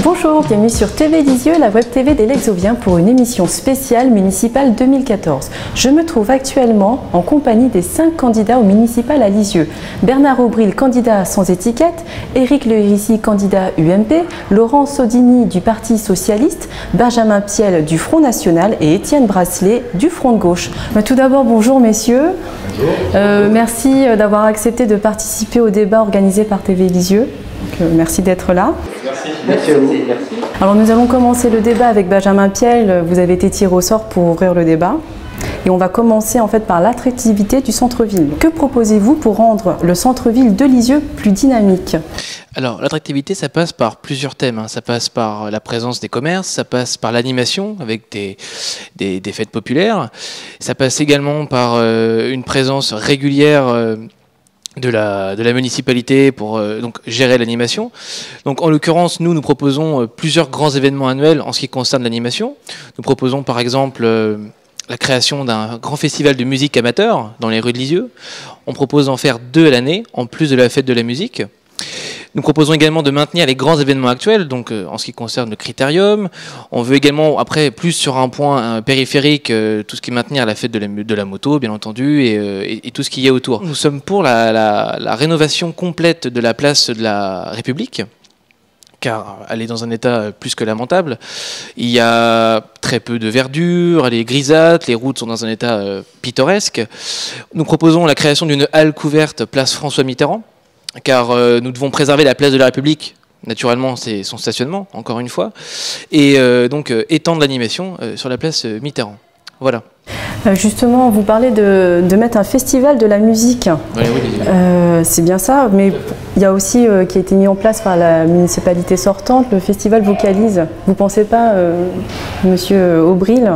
Bonjour, bienvenue sur TV Lisieux, la web TV des Lexoviens pour une émission spéciale municipale 2014. Je me trouve actuellement en compagnie des 5 candidats au municipal à Lisieux. Bernard Aubril, candidat sans étiquette, Éric Lehérissi, candidat UMP, Laurent Sodini du Parti Socialiste, Benjamin Piel du Front National et Étienne Brasselet du Front de Gauche. Tout d'abord, bonjour messieurs. Bonjour. Merci d'avoir accepté de participer au débat organisé par TV Lisieux. Merci d'être là. Merci à vous. Alors nous allons commencer le débat avec Benjamin Piel. Vous avez été tiré au sort pour ouvrir le débat. Et on va commencer en fait par l'attractivité du centre-ville. Que proposez-vous pour rendre le centre-ville de Lisieux plus dynamique? Alors l'attractivité, ça passe par plusieurs thèmes. Ça passe par la présence des commerces, ça passe par l'animation avec des fêtes populaires. Ça passe également par une présence régulière de la municipalité pour donc gérer l'animation. Donc en l'occurrence, nous proposons plusieurs grands événements annuels en ce qui concerne l'animation. Nous proposons par exemple la création d'un grand festival de musique amateur dans les rues de Lisieux. On propose d'en faire 2 à l'année, en plus de la fête de la musique. Nous proposons également de maintenir les grands événements actuels, donc en ce qui concerne le critérium. On veut également, après, plus sur un point périphérique, tout ce qui est maintenir la fête de la moto, bien entendu, et tout ce qu'il y a autour. Nous sommes pour la rénovation complète de la place de la République, car elle est dans un état plus que lamentable. Il y a très peu de verdure, elle est grisâtre, les routes sont dans un état pittoresque. Nous proposons la création d'une halle couverte place François Mitterrand, car nous devons préserver la place de la République. Naturellement, c'est son stationnement, encore une fois, et donc étendre l'animation sur la place Mitterrand. Voilà. Justement, vous parlez de mettre un festival de la musique. Oui, c'est bien ça, mais il y a aussi qui a été mis en place par la municipalité sortante, le festival Vocalise. Vous ne pensez pas, monsieur Aubril,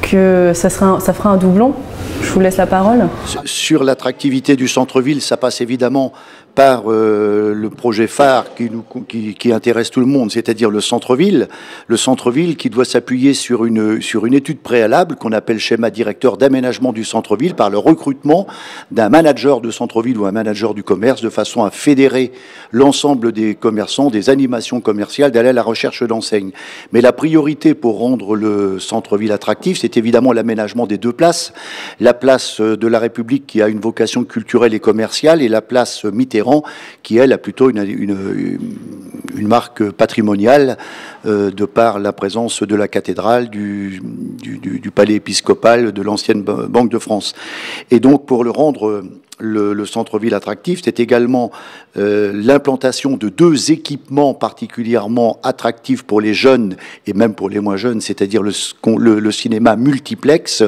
que ça fera un doublon? Je vous laisse la parole. Sur l'attractivité du centre-ville, ça passe évidemment par le projet phare qui intéresse tout le monde, c'est-à-dire le centre-ville. Le centre-ville qui doit s'appuyer sur une étude préalable qu'on appelle schéma directeur d'aménagement du centre-ville par le recrutement d'un manager de centre-ville ou un manager du commerce de façon à fédérer l'ensemble des commerçants, des animations commerciales, d'aller à la recherche d'enseignes. Mais la priorité pour rendre le centre-ville attractif, c'est évidemment l'aménagement des 2 places. La place de la République qui a une vocation culturelle et commerciale et la place Mitterrand qui, elle, a plutôt une marque patrimoniale de par la présence de la cathédrale, du palais épiscopal, de l'ancienne Banque de France. Et donc, pour le rendre le centre-ville attractif, c'est également l'implantation de 2 équipements particulièrement attractifs pour les jeunes et même pour les moins jeunes, c'est-à-dire le cinéma multiplex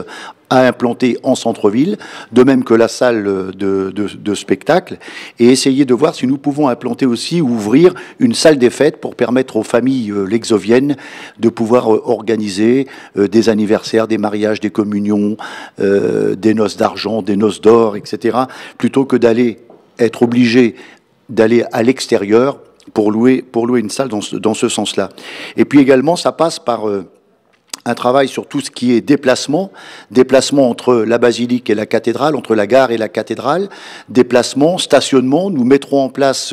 à implanter en centre-ville, de même que la salle de spectacle, et essayer de voir si nous pouvons implanter aussi, ouvrir une salle des fêtes pour permettre aux familles lexoviennes de pouvoir organiser des anniversaires, des mariages, des communions, des noces d'argent, des noces d'or, etc., plutôt que être obligé d'aller à l'extérieur pour louer une salle dans ce sens-là. Et puis également, ça passe par un travail sur tout ce qui est déplacement entre la basilique et la cathédrale, entre la gare et la cathédrale, déplacement, stationnement. Nous mettrons en place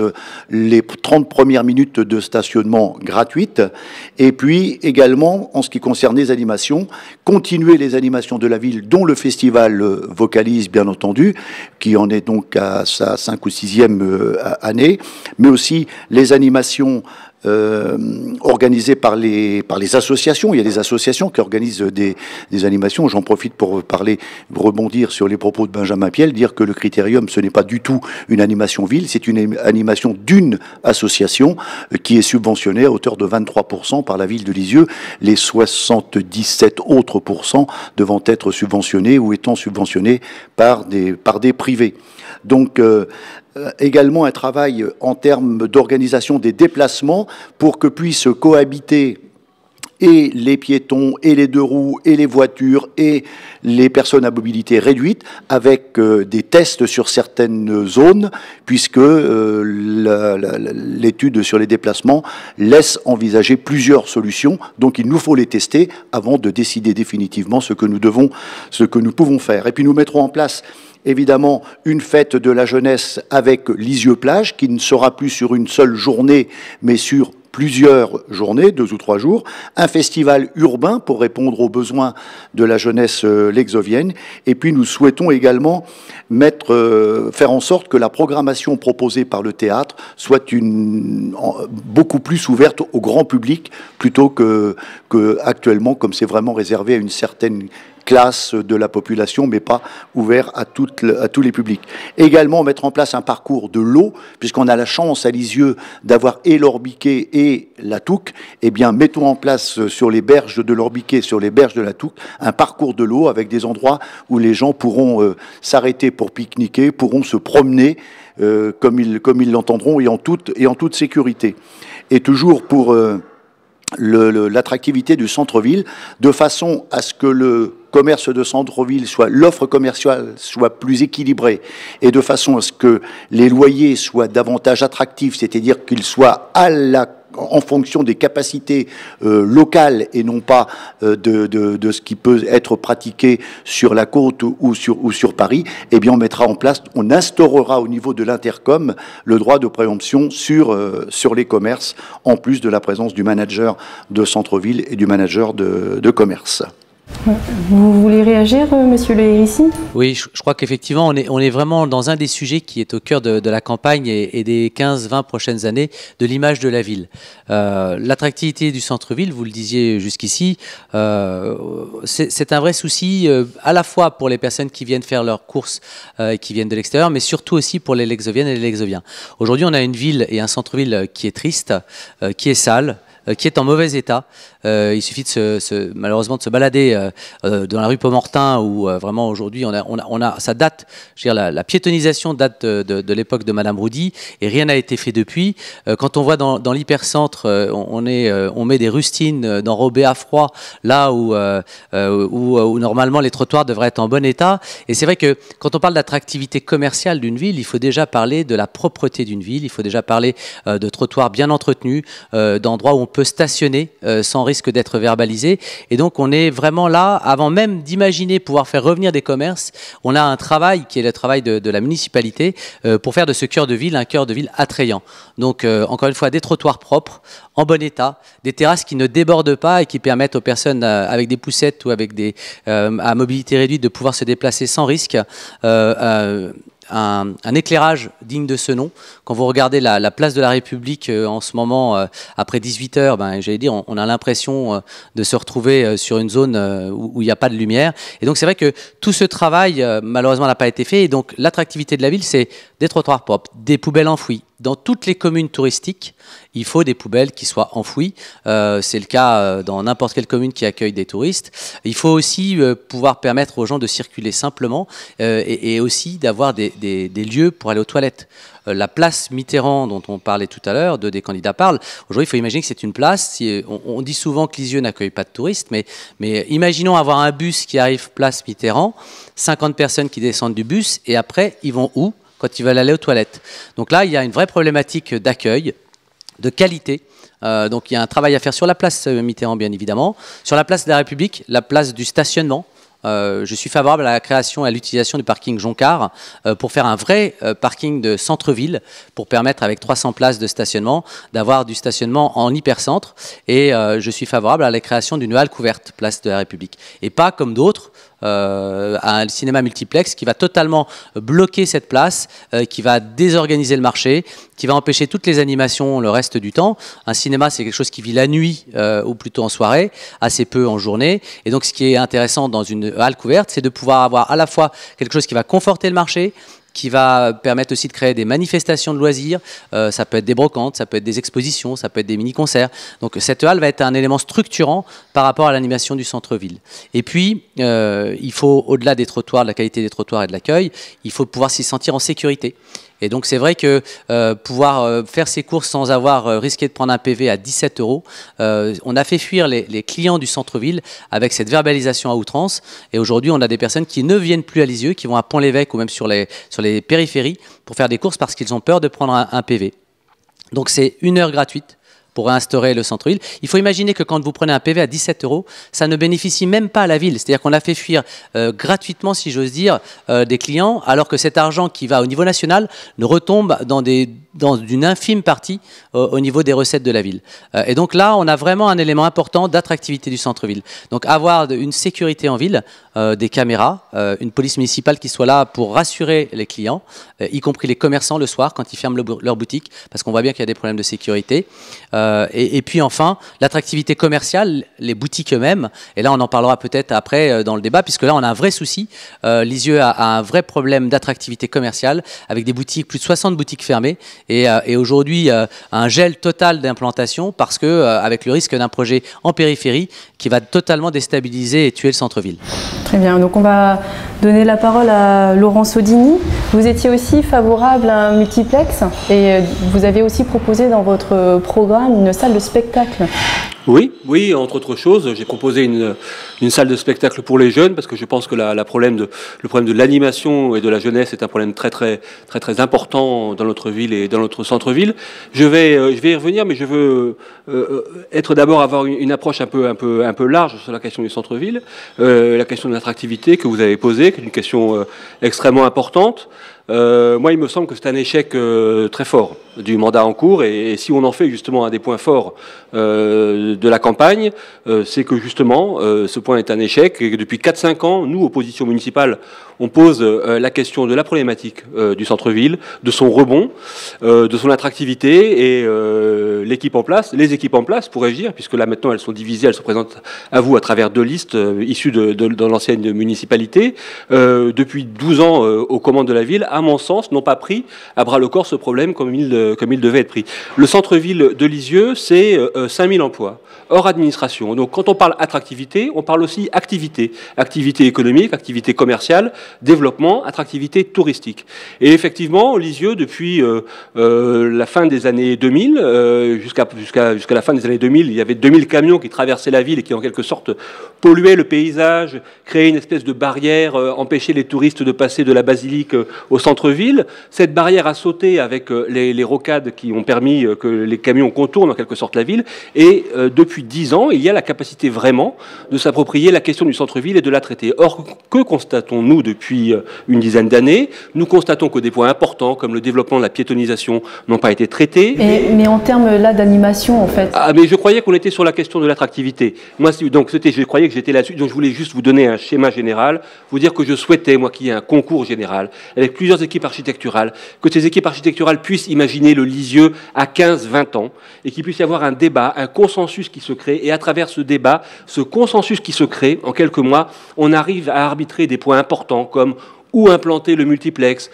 les 30 premières minutes de stationnement gratuites. Et puis également, en ce qui concerne les animations, continuer les animations de la ville, dont le festival Vocalise, bien entendu, qui en est donc à sa 5e ou 6e année, mais aussi les animations organisées par les associations. Il y a des associations qui organisent des animations. J'en profite pour rebondir sur les propos de Benjamin Piel, dire que le Critérium, ce n'est pas du tout une animation ville, c'est une animation d'une association qui est subventionnée à hauteur de 23% par la ville de Lisieux, les 77 autres pourcents devant être subventionnés ou étant subventionnés par des privés. Donc, également un travail en termes d'organisation des déplacements pour que puissent cohabiter et les piétons, et les 2 roues, et les voitures, et les personnes à mobilité réduite, avec des tests sur certaines zones, puisque l'étude sur les déplacements laisse envisager plusieurs solutions. Donc il nous faut les tester avant de décider définitivement ce que nous pouvons faire. Et puis nous mettrons en place évidemment une fête de la jeunesse avec Lisieux Plage, qui ne sera plus sur une seule journée, mais sur plusieurs journées, 2 ou 3 jours, un festival urbain pour répondre aux besoins de la jeunesse lexovienne, et puis nous souhaitons également faire en sorte que la programmation proposée par le théâtre soit beaucoup plus ouverte au grand public plutôt que actuellement, comme c'est vraiment réservé à une certaine classe de la population, mais pas ouvert à tous les publics. Également, mettre en place un parcours de l'eau, puisqu'on a la chance à Lisieux d'avoir et l'Orbiquet et la Touques. Eh bien, mettons en place sur les berges de l'Orbiquet, sur les berges de la Touques, un parcours de l'eau avec des endroits où les gens pourront s'arrêter pour pique-niquer, pourront se promener comme ils l'entendront et en toute sécurité. Et toujours pour l'attractivité du centre-ville, de façon à ce que le commerce de centre-ville l'offre commerciale soit plus équilibrée et de façon à ce que les loyers soient davantage attractifs, c'est-à-dire qu'ils soient en fonction des capacités locales et non pas de ce qui peut être pratiqué sur la côte ou sur Paris, eh bien on instaurera au niveau de l'Intercom le droit de préemption sur les commerces, en plus de la présence du manager de centre-ville et du manager de commerce. Vous voulez réagir, monsieur Le Hérissi ? Oui, je crois qu'effectivement, on est vraiment dans un des sujets qui est au cœur de la campagne et des 15-20 prochaines années de l'image de la ville. L'attractivité du centre-ville, vous le disiez jusqu'ici, c'est un vrai souci à la fois pour les personnes qui viennent faire leurs courses et qui viennent de l'extérieur, mais surtout aussi pour les Lexoviennes et les Lexoviens. Aujourd'hui, on a une ville et un centre-ville qui est triste, qui est sale, qui est en mauvais état. Il suffit malheureusement de se balader dans la rue Pomortin où vraiment aujourd'hui ça date, je veux dire, la piétonisation date de l'époque de Madame Roudy et rien n'a été fait depuis. Quand on voit dans l'hypercentre, on met des rustines d'enrobées à froid là où normalement les trottoirs devraient être en bon état. Et c'est vrai que quand on parle d'attractivité commerciale d'une ville, il faut déjà parler de la propreté d'une ville, il faut déjà parler de trottoirs bien entretenus, d'endroits où on peut stationner sans risque d'être verbalisé. Et donc on est vraiment là, avant même d'imaginer pouvoir faire revenir des commerces, on a un travail qui est le travail de la municipalité pour faire de ce cœur de ville un cœur de ville attrayant. Donc encore une fois, des trottoirs propres, en bon état, des terrasses qui ne débordent pas et qui permettent aux personnes avec des poussettes ou avec à mobilité réduite de pouvoir se déplacer sans risque. Un éclairage digne de ce nom. Quand vous regardez la place de la République en ce moment, après 18 heures, j'allais dire, on a l'impression de se retrouver sur une zone où il n'y a pas de lumière. Et donc c'est vrai que tout ce travail, malheureusement, n'a pas été fait. Et donc l'attractivité de la ville, c'est des trottoirs propres, des poubelles enfouies. Dans toutes les communes touristiques, il faut des poubelles qui soient enfouies. C'est le cas dans n'importe quelle commune qui accueille des touristes. Il faut aussi pouvoir permettre aux gens de circuler simplement et aussi d'avoir des lieux pour aller aux toilettes. La place Mitterrand, dont on parlait tout à l'heure, deux des candidats parlent, aujourd'hui il faut imaginer que c'est une place, on dit souvent que Lisieux n'accueille pas de touristes, mais imaginons avoir un bus qui arrive place Mitterrand, 50 personnes qui descendent du bus, et après ils vont où ? Quand ils veulent aller aux toilettes. Donc là, il y a une vraie problématique d'accueil, de qualité. Donc il y a un travail à faire sur la place Mitterrand, bien évidemment, sur la place de la République, la place du stationnement. Je suis favorable à la création et à l'utilisation du parking Joncar pour faire un vrai parking de centre-ville, pour permettre avec 300 places de stationnement, d'avoir du stationnement en hypercentre. Et je suis favorable à la création d'une halle couverte, place de la République. Et pas comme d'autres, un cinéma multiplex qui va totalement bloquer cette place, qui va désorganiser le marché, qui va empêcher toutes les animations le reste du temps. Un cinéma, c'est quelque chose qui vit la nuit ou plutôt en soirée, assez peu en journée. Et donc, ce qui est intéressant dans une halle couverte, c'est de pouvoir avoir à la fois quelque chose qui va conforter le marché, qui va permettre aussi de créer des manifestations de loisirs. Ça peut être des brocantes, ça peut être des expositions, ça peut être des mini-concerts. Donc cette halle va être un élément structurant par rapport à l'animation du centre-ville. Et puis, il faut, au-delà des trottoirs, de la qualité des trottoirs et de l'accueil, il faut pouvoir s'y sentir en sécurité. Et donc c'est vrai que pouvoir faire ses courses sans avoir risqué de prendre un PV à 17 €, on a fait fuir les clients du centre-ville avec cette verbalisation à outrance. Et aujourd'hui, on a des personnes qui ne viennent plus à Lisieux, qui vont à Pont-l'Évêque ou même sur les périphéries pour faire des courses parce qu'ils ont peur de prendre un PV. Donc c'est 1 heure gratuite pour réinstaurer le centre-ville. Il faut imaginer que quand vous prenez un PV à 17 €, ça ne bénéficie même pas à la ville. C'est-à-dire qu'on a fait fuir gratuitement, si j'ose dire, des clients, alors que cet argent qui va au niveau national ne retombe dans des dans une infime partie au niveau des recettes de la ville. Et donc là, on a vraiment un élément important d'attractivité du centre-ville. Donc avoir une sécurité en ville, des caméras, une police municipale qui soit là pour rassurer les clients, y compris les commerçants le soir quand ils ferment leur boutique, parce qu'on voit bien qu'il y a des problèmes de sécurité. Et puis enfin, l'attractivité commerciale, les boutiques eux-mêmes, et là on en parlera peut-être après dans le débat, puisque là on a un vrai souci. Lisieux a un vrai problème d'attractivité commerciale, avec des boutiques, plus de 60 boutiques fermées, et aujourd'hui un gel total d'implantation, parce que avec le risque d'un projet en périphérie qui va totalement déstabiliser et tuer le centre-ville. Très bien, donc on va donner la parole à Laurent Sodini. Vous étiez aussi favorable à un multiplex et vous avez aussi proposé dans votre programme une salle de spectacle. Oui, entre autres choses, j'ai proposé une salle de spectacle pour les jeunes, parce que je pense que le problème de l'animation et de la jeunesse est un problème très important dans notre ville et dans notre centre-ville. Je vais y revenir, mais je veux avoir une approche un peu large sur la question du centre-ville, la question de l'attractivité que vous avez posée, qui est une question extrêmement importante. Moi, il me semble que c'est un échec très fort du mandat en cours, et si on en fait justement un des points forts de la campagne, c'est que justement ce point est un échec, et que depuis 4-5 ans, nous, opposition municipale, on pose la question de la problématique du centre-ville, de son rebond, de son attractivité, et les équipes en place, pourrais-je dire, puisque là maintenant elles sont divisées, elles se présentent à vous à travers 2 listes issues de l'ancienne municipalité, depuis 12 ans aux commandes de la ville, à mon sens, n'ont pas pris à bras-le-corps ce problème comme il devait être pris. Le centre-ville de Lisieux, c'est 5000 emplois, hors administration. Donc quand on parle attractivité, on parle aussi activité. Activité économique, activité commerciale, développement, attractivité touristique. Et effectivement, Lisieux, depuis la fin des années 2000, jusqu'à la fin des années 2000, il y avait 2000 camions qui traversaient la ville et qui en quelque sorte polluaient le paysage, créaient une espèce de barrière, empêchaient les touristes de passer de la basilique au centre-ville. Cette barrière a sauté avec les rocades qui ont permis que les camions contournent en quelque sorte la ville. Et depuis 10 ans, il y a la capacité vraiment de s'approprier la question du centre-ville et de la traiter. Or, que constatons-nous depuis une dizaine d'années? Nous constatons que des points importants, comme le développement de la piétonisation, n'ont pas été traités. Mais en termes là d'animation, en fait. Ah, mais je croyais qu'on était sur la question de l'attractivité. Moi, donc je croyais que j'étais là-dessus. Donc je voulais juste vous donner un schéma général, vous dire que je souhaitais, moi, qu'il y ait un concours général avec plusieurs équipes architecturales, que ces équipes architecturales puissent imaginer le Lisieux à 15-20 ans, et qu'il puisse y avoir un débat, un consensus qui se crée, et à travers ce débat, ce consensus qui se crée, en quelques mois, on arrive à arbitrer des points importants, comme où implanter le multiplex,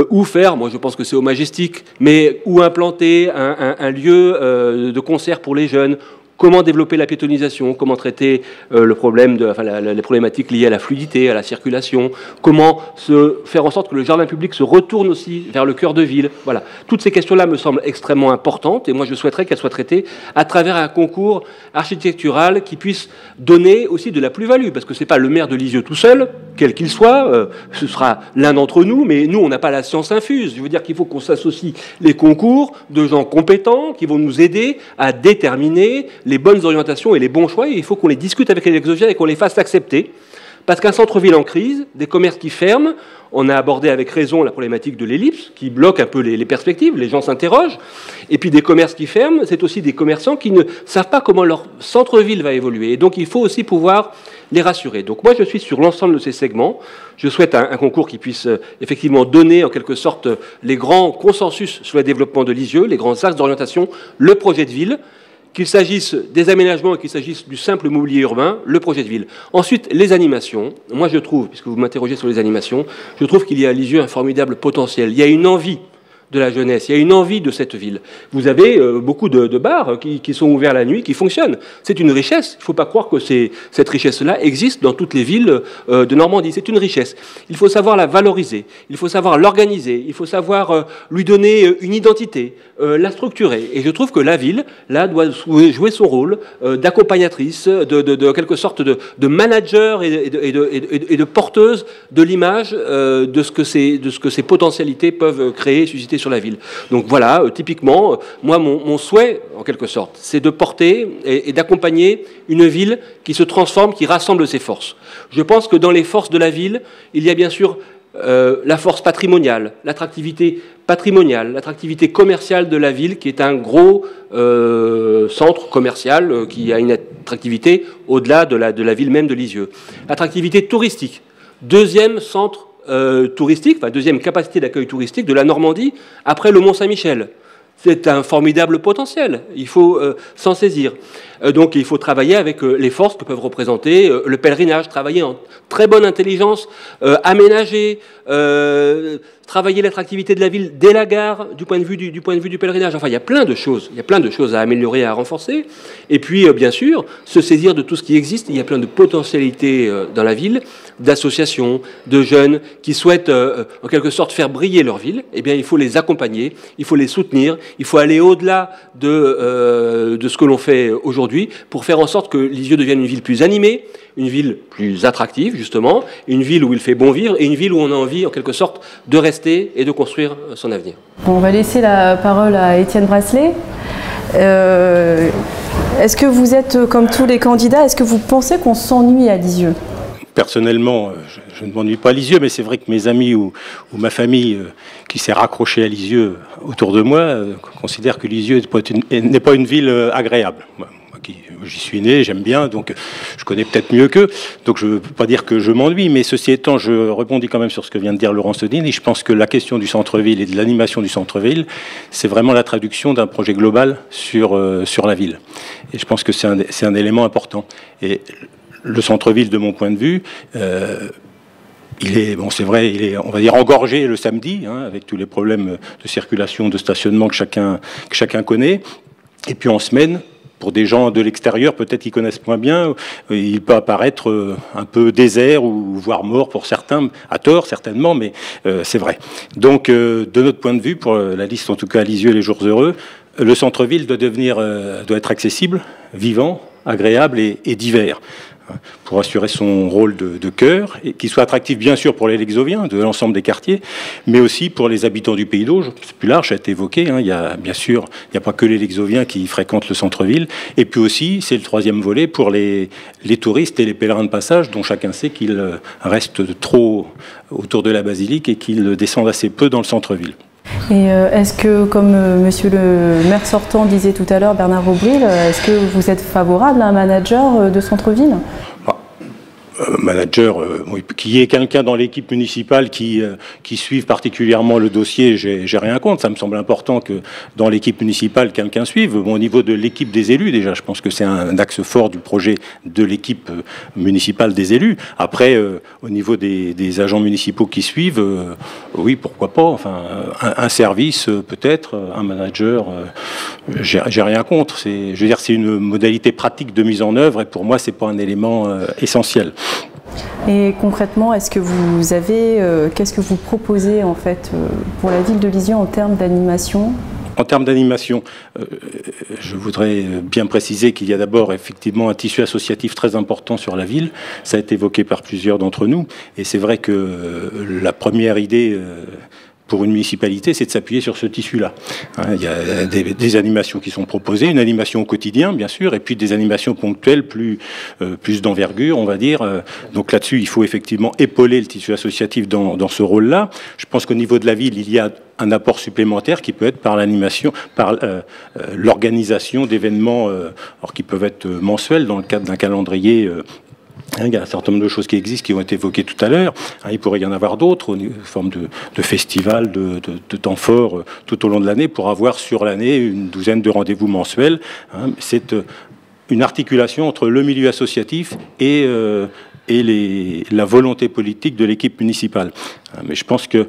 où faire, moi je pense que c'est au Majestic, mais où implanter un lieu de concert pour les jeunes, comment développer la piétonisation, comment traiter le problème les problématiques liées à la fluidité, à la circulation, comment faire en sorte que le jardin public se retourne aussi vers le cœur de ville. Voilà. Toutes ces questions-là me semblent extrêmement importantes, et moi je souhaiterais qu'elles soient traitées à travers un concours architectural qui puisse donner aussi de la plus-value, parce que c'est pas le maire de Lisieux tout seul, quel qu'il soit, ce sera l'un d'entre nous, mais nous on n'a pas la science infuse. Je veux dire qu'il faut qu'on s'associe les concours de gens compétents qui vont nous aider à déterminer les bonnes orientations et les bons choix, et il faut qu'on les discute avec les exoviens et qu'on les fasse accepter. Parce qu'un centre-ville en crise, des commerces qui ferment, on a abordé avec raison la problématique de l'ellipse, qui bloque un peu les perspectives, les gens s'interrogent, et puis des commerces qui ferment, c'est aussi des commerçants qui ne savent pas comment leur centre-ville va évoluer, et donc il faut aussi pouvoir les rassurer. Donc moi je suis sur l'ensemble de ces segments, je souhaite un concours qui puisse effectivement donner en quelque sorte les grands consensus sur le développement de Lisieux, les grands axes d'orientation, le projet de ville, qu'il s'agisse des aménagements et qu'il s'agisse du simple mobilier urbain, le projet de ville. Ensuite, les animations. Moi, je trouve, puisque vous m'interrogez sur les animations, je trouve qu'il y a à Lisieux un formidable potentiel. Il y a une envie de la jeunesse, il y a une envie de cette ville. Vous avez beaucoup de bars qui sont ouverts la nuit, qui fonctionnent. C'est une richesse. Il ne faut pas croire que cette richesse-là existe dans toutes les villes de Normandie. C'est une richesse. Il faut savoir la valoriser, il faut savoir l'organiser, il faut savoir lui donner une identité, la structurer. Et je trouve que la ville, là, doit jouer son rôle d'accompagnatrice, de quelque sorte de manager et de porteuse de l'image de ce que ces potentialités peuvent créer et susciter sur la ville. Donc voilà, typiquement, moi, mon souhait, en quelque sorte, c'est de porter et d'accompagner une ville qui se transforme, qui rassemble ses forces. Je pense que dans les forces de la ville, il y a bien sûr la force patrimoniale, l'attractivité patrimoniale, l'attractivité commerciale de la ville, qui est un gros centre commercial qui a une attractivité au-delà de la ville même de Lisieux. L'attractivité touristique, deuxième centre touristique, enfin deuxième capacité d'accueil touristique de la Normandie après le Mont-Saint-Michel. C'est un formidable potentiel, il faut s'en saisir. Donc il faut travailler avec les forces que peuvent représenter le pèlerinage, travailler en très bonne intelligence, aménager, travailler l'attractivité de la ville dès la gare du point de vue du pèlerinage. Enfin, il y a plein de choses à améliorer, à renforcer. Et puis, bien sûr, se saisir de tout ce qui existe. Il y a plein de potentialités dans la ville, d'associations, de jeunes qui souhaitent en quelque sorte faire briller leur ville. Eh bien, il faut les accompagner, il faut les soutenir, il faut aller au-delà de ce que l'on fait aujourd'hui pour faire en sorte que Lisieux devienne une ville plus animée, une ville plus attractive, justement, une ville où il fait bon vivre et une ville où on a envie, en quelque sorte, de rester et de construire son avenir. Bon, on va laisser la parole à Étienne Bracelet. Est-ce que vous êtes, comme tous les candidats, est-ce que vous pensez qu'on s'ennuie à Lisieux ? Personnellement, je ne m'ennuie pas à Lisieux, mais c'est vrai que mes amis ou ma famille qui s'est raccrochée à Lisieux autour de moi considèrent que Lisieux n'est pas une ville agréable. J'y suis né, j'aime bien, donc je connais peut-être mieux qu'eux. Donc je ne veux pas dire que je m'ennuie, mais ceci étant, je rebondis quand même sur ce que vient de dire Laurent Sodine, et je pense que la question du centre-ville et de l'animation du centre-ville, c'est vraiment la traduction d'un projet global sur la ville. Et je pense que c'est un élément important. Et le centre-ville, de mon point de vue, il est, bon, c'est vrai, il est, on va dire, engorgé le samedi, hein, avec tous les problèmes de circulation, de stationnement que chacun connaît. Et puis en semaine, pour des gens de l'extérieur, peut-être qu'ils connaissent moins bien, il peut apparaître un peu désert ou voire mort pour certains, à tort certainement, mais c'est vrai. Donc, de notre point de vue, pour la liste en tout cas Lisieux et les jours heureux, le centre-ville doit être accessible, vivant, agréable et divers, pour assurer son rôle de cœur, et qui soit attractif bien sûr pour les Lexoviens de l'ensemble des quartiers, mais aussi pour les habitants du Pays d'Auge. C'est plus large, ça a été évoqué, hein. Il y a bien sûr, il n'y a pas que les Lexoviens qui fréquentent le centre-ville, et puis aussi, c'est le troisième volet, pour les touristes et les pèlerins de passage, dont chacun sait qu'ils restent trop autour de la basilique et qu'ils descendent assez peu dans le centre-ville. Et est-ce que, comme monsieur le maire sortant disait tout à l'heure, Bernard Aubril, est-ce que vous êtes favorable à un manager de centre-ville ? Manager, qui est quelqu'un dans l'équipe municipale qui suive particulièrement le dossier, j'ai rien contre. Ça me semble important que dans l'équipe municipale, quelqu'un suive. Bon, au niveau de l'équipe des élus, déjà, je pense que c'est un axe fort du projet de l'équipe municipale des élus. Après, au niveau des agents municipaux qui suivent, oui, pourquoi pas. Enfin, un service, peut-être, un manager, j'ai rien contre. Je veux dire, c'est une modalité pratique de mise en œuvre, et pour moi, c'est pas un élément essentiel. Et concrètement, est-ce que vous avez, qu'est-ce que vous proposez en fait pour la ville de Lisieux en termes d'animation ? En termes d'animation, je voudrais bien préciser qu'il y a d'abord effectivement un tissu associatif très important sur la ville. Ça a été évoqué par plusieurs d'entre nous, et c'est vrai que la première idée pour une municipalité, c'est de s'appuyer sur ce tissu-là. Il y a des animations qui sont proposées, une animation au quotidien, bien sûr, et puis des animations ponctuelles plus d'envergure, on va dire. Donc là-dessus, il faut effectivement épauler le tissu associatif dans ce rôle-là. Je pense qu'au niveau de la ville, il y a un apport supplémentaire qui peut être par l'animation, par l'organisation d'événements, alors qui peuvent être mensuels dans le cadre d'un calendrier. Il y a un certain nombre de choses qui existent, qui ont été évoquées tout à l'heure. Il pourrait y en avoir d'autres, en forme de festivals, de temps forts tout au long de l'année, pour avoir sur l'année une douzaine de rendez-vous mensuels. C'est une articulation entre le milieu associatif et la volonté politique de l'équipe municipale. Mais je pense que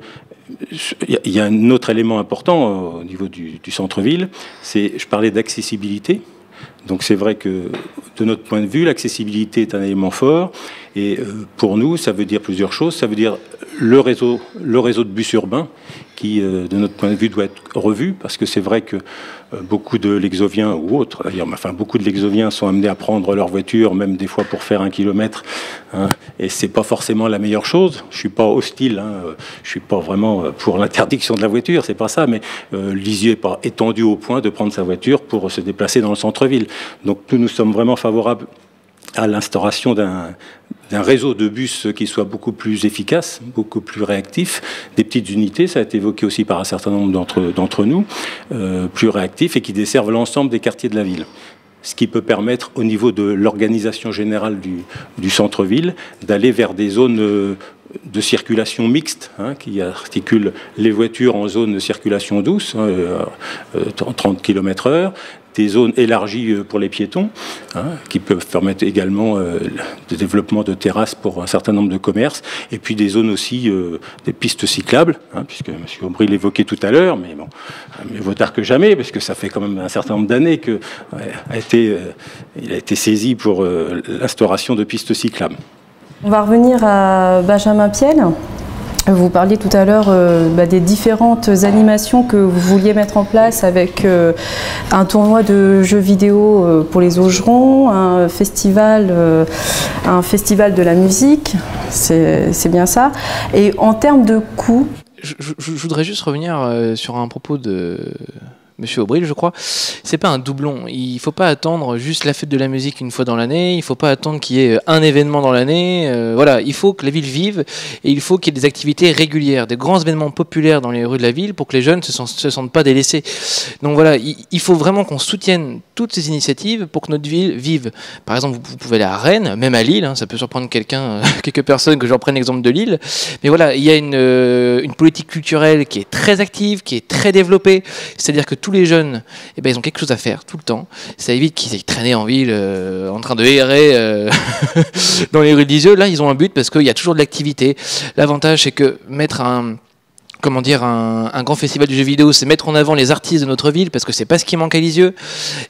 il y a un autre élément important au niveau du centre-ville, je parlais d'accessibilité. Donc c'est vrai que de notre point de vue, l'accessibilité est un élément fort, et pour nous, ça veut dire plusieurs choses. Ça veut dire le réseau de bus urbains qui, de notre point de vue, doit être revu, parce que c'est vrai que beaucoup de Lexoviens ou autres, enfin beaucoup de Lexoviens sont amenés à prendre leur voiture, même des fois pour faire 1 kilomètre, et c'est pas forcément la meilleure chose. Je suis pas hostile, je suis pas vraiment pour l'interdiction de la voiture, c'est pas ça, mais Lisieux n'est pas étendu au point de prendre sa voiture pour se déplacer dans le centre-ville. Donc nous sommes vraiment favorables à l'instauration d'un réseau de bus qui soit beaucoup plus efficace, beaucoup plus réactif, des petites unités, ça a été évoqué aussi par un certain nombre d'entre nous, plus réactifs et qui desservent l'ensemble des quartiers de la ville. Ce qui peut permettre, au niveau de l'organisation générale du centre-ville, d'aller vers des zones de circulation mixte, qui articulent les voitures en zone de circulation douce, 30 km/h, des zones élargies pour les piétons, qui peuvent permettre également le développement de terrasses pour un certain nombre de commerces, et puis des zones aussi, des pistes cyclables, puisque M. Aubry l'évoquait tout à l'heure, mais bon, mieux vaut tard que jamais, parce que ça fait quand même un certain nombre d'années qu'il a été saisi pour l'instauration de pistes cyclables. On va revenir à Benjamin Piel. Vous parliez tout à l'heure des différentes animations que vous vouliez mettre en place avec un tournoi de jeux vidéo pour les Augerons, un festival de la musique, c'est bien ça. Et en termes de coûts... Je voudrais juste revenir sur un propos de Monsieur Aubry, je crois. C'est pas un doublon. Il faut pas attendre juste la fête de la musique une fois dans l'année. Il faut pas attendre qu'il y ait un événement dans l'année. Voilà, il faut que la ville vive et il faut qu'il y ait des activités régulières, des grands événements populaires dans les rues de la ville pour que les jeunes se sentent pas délaissés. Donc voilà, il faut vraiment qu'on soutienne toutes ces initiatives pour que notre ville vive. Par exemple, vous pouvez aller à Rennes, même à Lille. Ça peut surprendre quelques personnes que j'en prenne l'exemple de Lille. Mais voilà, il y a une politique culturelle qui est très active, qui est très développée. C'est-à-dire que tous les jeunes, ils ont quelque chose à faire tout le temps. Ça évite qu'ils aillent traîner en ville en train de errer dans les rues de Lisieux. Là, ils ont un but parce qu'il y a toujours de l'activité. L'avantage, c'est que mettre un grand festival du jeu vidéo, c'est mettre en avant les artistes de notre ville, parce que c'est pas ce qui manque à Lisieux,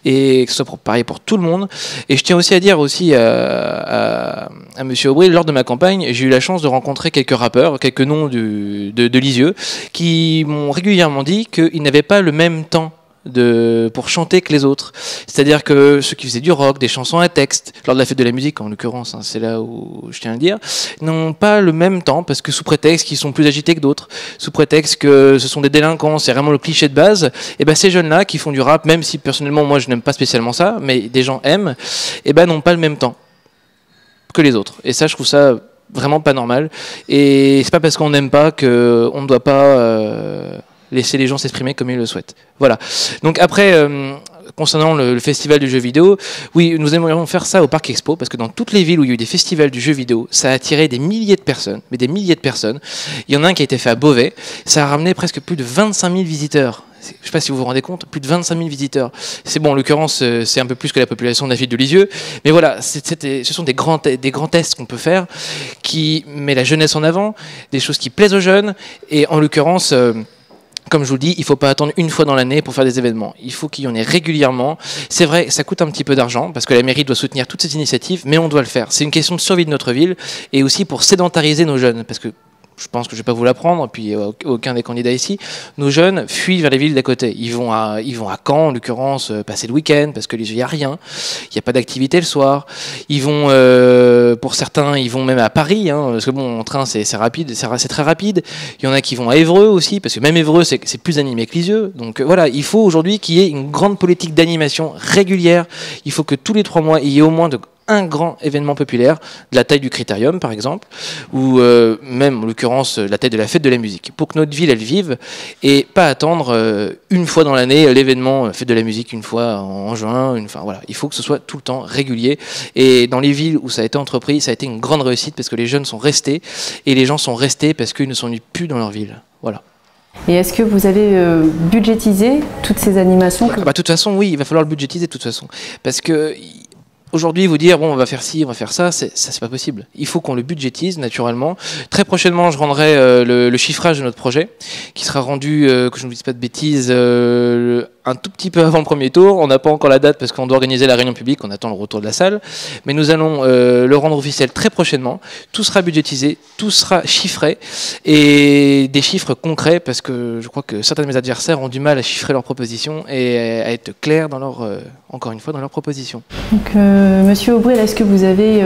et que ce soit pareil pour tout le monde. Et je tiens aussi à dire aussi à Monsieur Aubry, lors de ma campagne, j'ai eu la chance de rencontrer quelques rappeurs, quelques noms de Lisieux, qui m'ont régulièrement dit qu'ils n'avaient pas le même temps pour chanter que les autres. C'est-à-dire que ceux qui faisaient du rock, des chansons à texte, lors de la fête de la musique en l'occurrence, c'est là où je tiens à le dire, n'ont pas le même temps, parce que sous prétexte qu'ils sont plus agités que d'autres, sous prétexte que ce sont des délinquants, c'est vraiment le cliché de base, ces jeunes-là qui font du rap, même si personnellement moi je n'aime pas spécialement ça, mais des gens aiment, n'ont pas le même temps que les autres. Et ça, je trouve ça vraiment pas normal. Et c'est pas parce qu'on n'aime pas qu'on ne doit pas laisser les gens s'exprimer comme ils le souhaitent. Voilà. Donc après, concernant le festival du jeu vidéo, oui, nous aimerions faire ça au Parc Expo, parce que dans toutes les villes où il y a eu des festivals du jeu vidéo, ça a attiré des milliers de personnes, mais des milliers de personnes. Il y en a un qui a été fait à Beauvais, ça a ramené presque plus de 25 000 visiteurs. Je ne sais pas si vous vous rendez compte, plus de 25 000 visiteurs. C'est bon, en l'occurrence, c'est un peu plus que la population de la ville de Lisieux. Mais voilà, ce sont des grands tests qu'on peut faire, qui met la jeunesse en avant, des choses qui plaisent aux jeunes. Et en l'occurrence, comme je vous le dis, il ne faut pas attendre une fois dans l'année pour faire des événements. Il faut qu'il y en ait régulièrement. C'est vrai, ça coûte un petit peu d'argent, parce que la mairie doit soutenir toutes ces initiatives, mais on doit le faire. C'est une question de survie de notre ville, et aussi pour sédentariser nos jeunes, parce que je pense que je ne vais pas vous l'apprendre, puis aucun des candidats ici, nos jeunes fuient vers les villes d'à côté. Ils vont à Caen, en l'occurrence, passer le week-end, parce que il n'y a rien, il n'y a pas d'activité le soir. Ils vont, pour certains, ils vont même à Paris, parce que bon, en train, c'est rapide, c'est très rapide. Il y en a qui vont à Évreux aussi, parce que même Évreux, c'est plus animé que Lisieux. Donc voilà, il faut aujourd'hui qu'il y ait une grande politique d'animation régulière. Il faut que tous les 3 mois, il y ait au moins un grand événement populaire, de la taille du Critérium par exemple, ou même en l'occurrence la taille de la fête de la musique, pour que notre ville elle vive, et pas attendre une fois dans l'année l'événement fête de la musique, une fois en juin, voilà. Il faut que ce soit tout le temps régulier, et dans les villes où ça a été entrepris, ça a été une grande réussite, parce que les jeunes sont restés, et les gens sont restés parce qu'ils ne s'ennuient plus dans leur ville. Voilà. Et est-ce que vous avez budgétisé toutes ces animations De toute façon, oui, il va falloir le budgétiser de toute façon, parce que aujourd'hui, vous dire, bon, on va faire ci, on va faire ça, c'est pas possible. Il faut qu'on le budgétise naturellement. Très prochainement, je rendrai le chiffrage de notre projet, qui sera rendu, que je ne vous dise pas de bêtises, un tout petit peu avant le premier tour. On n'a pas encore la date parce qu'on doit organiser la réunion publique, on attend le retour de la salle. Mais nous allons le rendre officiel très prochainement. Tout sera budgétisé, tout sera chiffré, et des chiffres concrets, parce que je crois que certains de mes adversaires ont du mal à chiffrer leurs propositions et à être clairs dans encore une fois, dans leurs propositions. Donc, Monsieur Aubry, est-ce que vous avez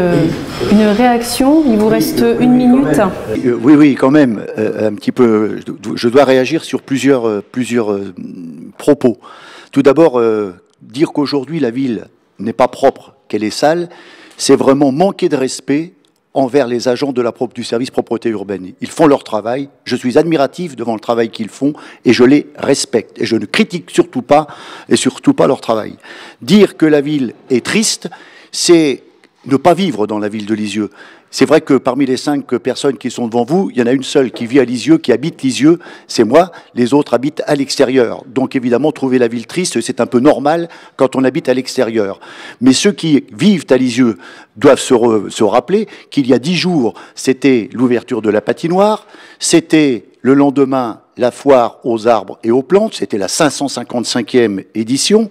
une réaction? Il vous reste une minute. Oui, quand même, un petit peu. Je dois réagir sur plusieurs propos. Tout d'abord, dire qu'aujourd'hui la ville n'est pas propre, qu'elle est sale, c'est vraiment manquer de respect envers les agents du service propreté urbaine. Ils font leur travail, je suis admiratif devant le travail qu'ils font et je les respecte. Et je ne critique surtout pas leur travail. Dire que la ville est triste, c'est ne pas vivre dans la ville de Lisieux. C'est vrai que parmi les 5 personnes qui sont devant vous, il y en a une seule qui vit à Lisieux, qui habite Lisieux, c'est moi, les autres habitent à l'extérieur. Donc évidemment, trouver la ville triste, c'est un peu normal quand on habite à l'extérieur. Mais ceux qui vivent à Lisieux doivent se rappeler qu'il y a 10 jours, c'était l'ouverture de la patinoire, c'était le lendemain la foire aux arbres et aux plantes, c'était la 555e édition,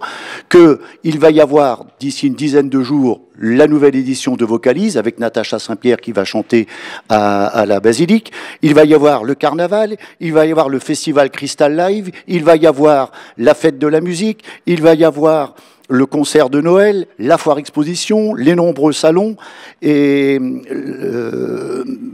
qu'il va y avoir d'ici une dizaine de jours la nouvelle édition de Vocalise avec Natacha Saint-Pierre qui va chanter à la Basilique, il va y avoir le carnaval, il va y avoir le festival Crystal Live, il va y avoir la fête de la musique, il va y avoir le concert de Noël, la foire exposition, les nombreux salons, et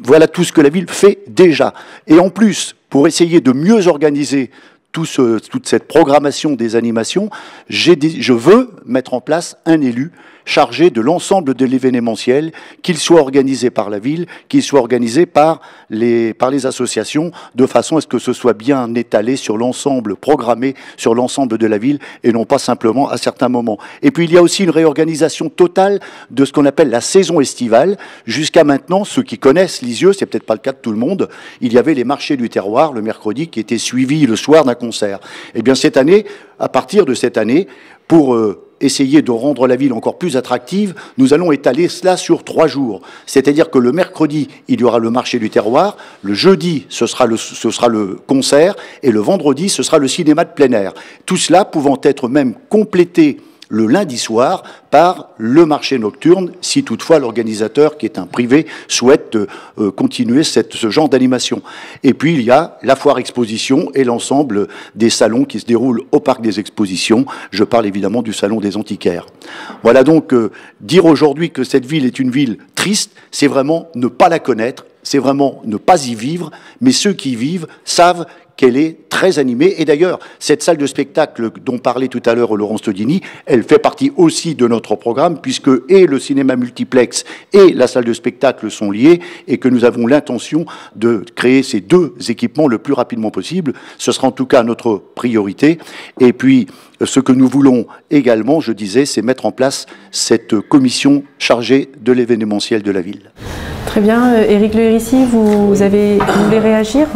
voilà tout ce que la ville fait déjà. Et en plus, pour essayer de mieux organiser toute cette programmation des animations, je veux mettre en place un élu chargé de l'ensemble de l'événementiel, qu'il soit organisé par la ville, qu'il soit organisé par les associations, de façon à ce que ce soit bien étalé sur l'ensemble, programmé sur l'ensemble de la ville, et non pas simplement à certains moments. Et puis il y a aussi une réorganisation totale de ce qu'on appelle la saison estivale. Jusqu'à maintenant, ceux qui connaissent Lisieux, c'est peut-être pas le cas de tout le monde, il y avait les marchés du terroir, le mercredi, qui étaient suivis le soir d'un concert. Eh bien cette année, à partir de cette année, pour essayer de rendre la ville encore plus attractive, nous allons étaler cela sur 3 jours. C'est-à-dire que le mercredi, il y aura le marché du terroir, le jeudi, ce sera le concert, et le vendredi, ce sera le cinéma de plein air. Tout cela pouvant être même complété le lundi soir par le marché nocturne, si toutefois l'organisateur, qui est un privé, souhaite continuer ce genre d'animation. Et puis il y a la foire exposition et l'ensemble des salons qui se déroulent au parc des expositions. Je parle évidemment du salon des antiquaires. Voilà donc, dire aujourd'hui que cette ville est une ville triste, c'est vraiment ne pas la connaître, c'est vraiment ne pas y vivre, mais ceux qui y vivent savent qu'elle est très animée. Et d'ailleurs, cette salle de spectacle dont parlait tout à l'heure Laurence Todini, elle fait partie aussi de notre programme, puisque et le cinéma multiplex et la salle de spectacle sont liés, et que nous avons l'intention de créer ces 2 équipements le plus rapidement possible. Ce sera en tout cas notre priorité. Et puis, ce que nous voulons également, je disais, c'est mettre en place cette commission chargée de l'événementiel de la ville. Très bien. Éric Le Hérissi, vous voulez réagir ?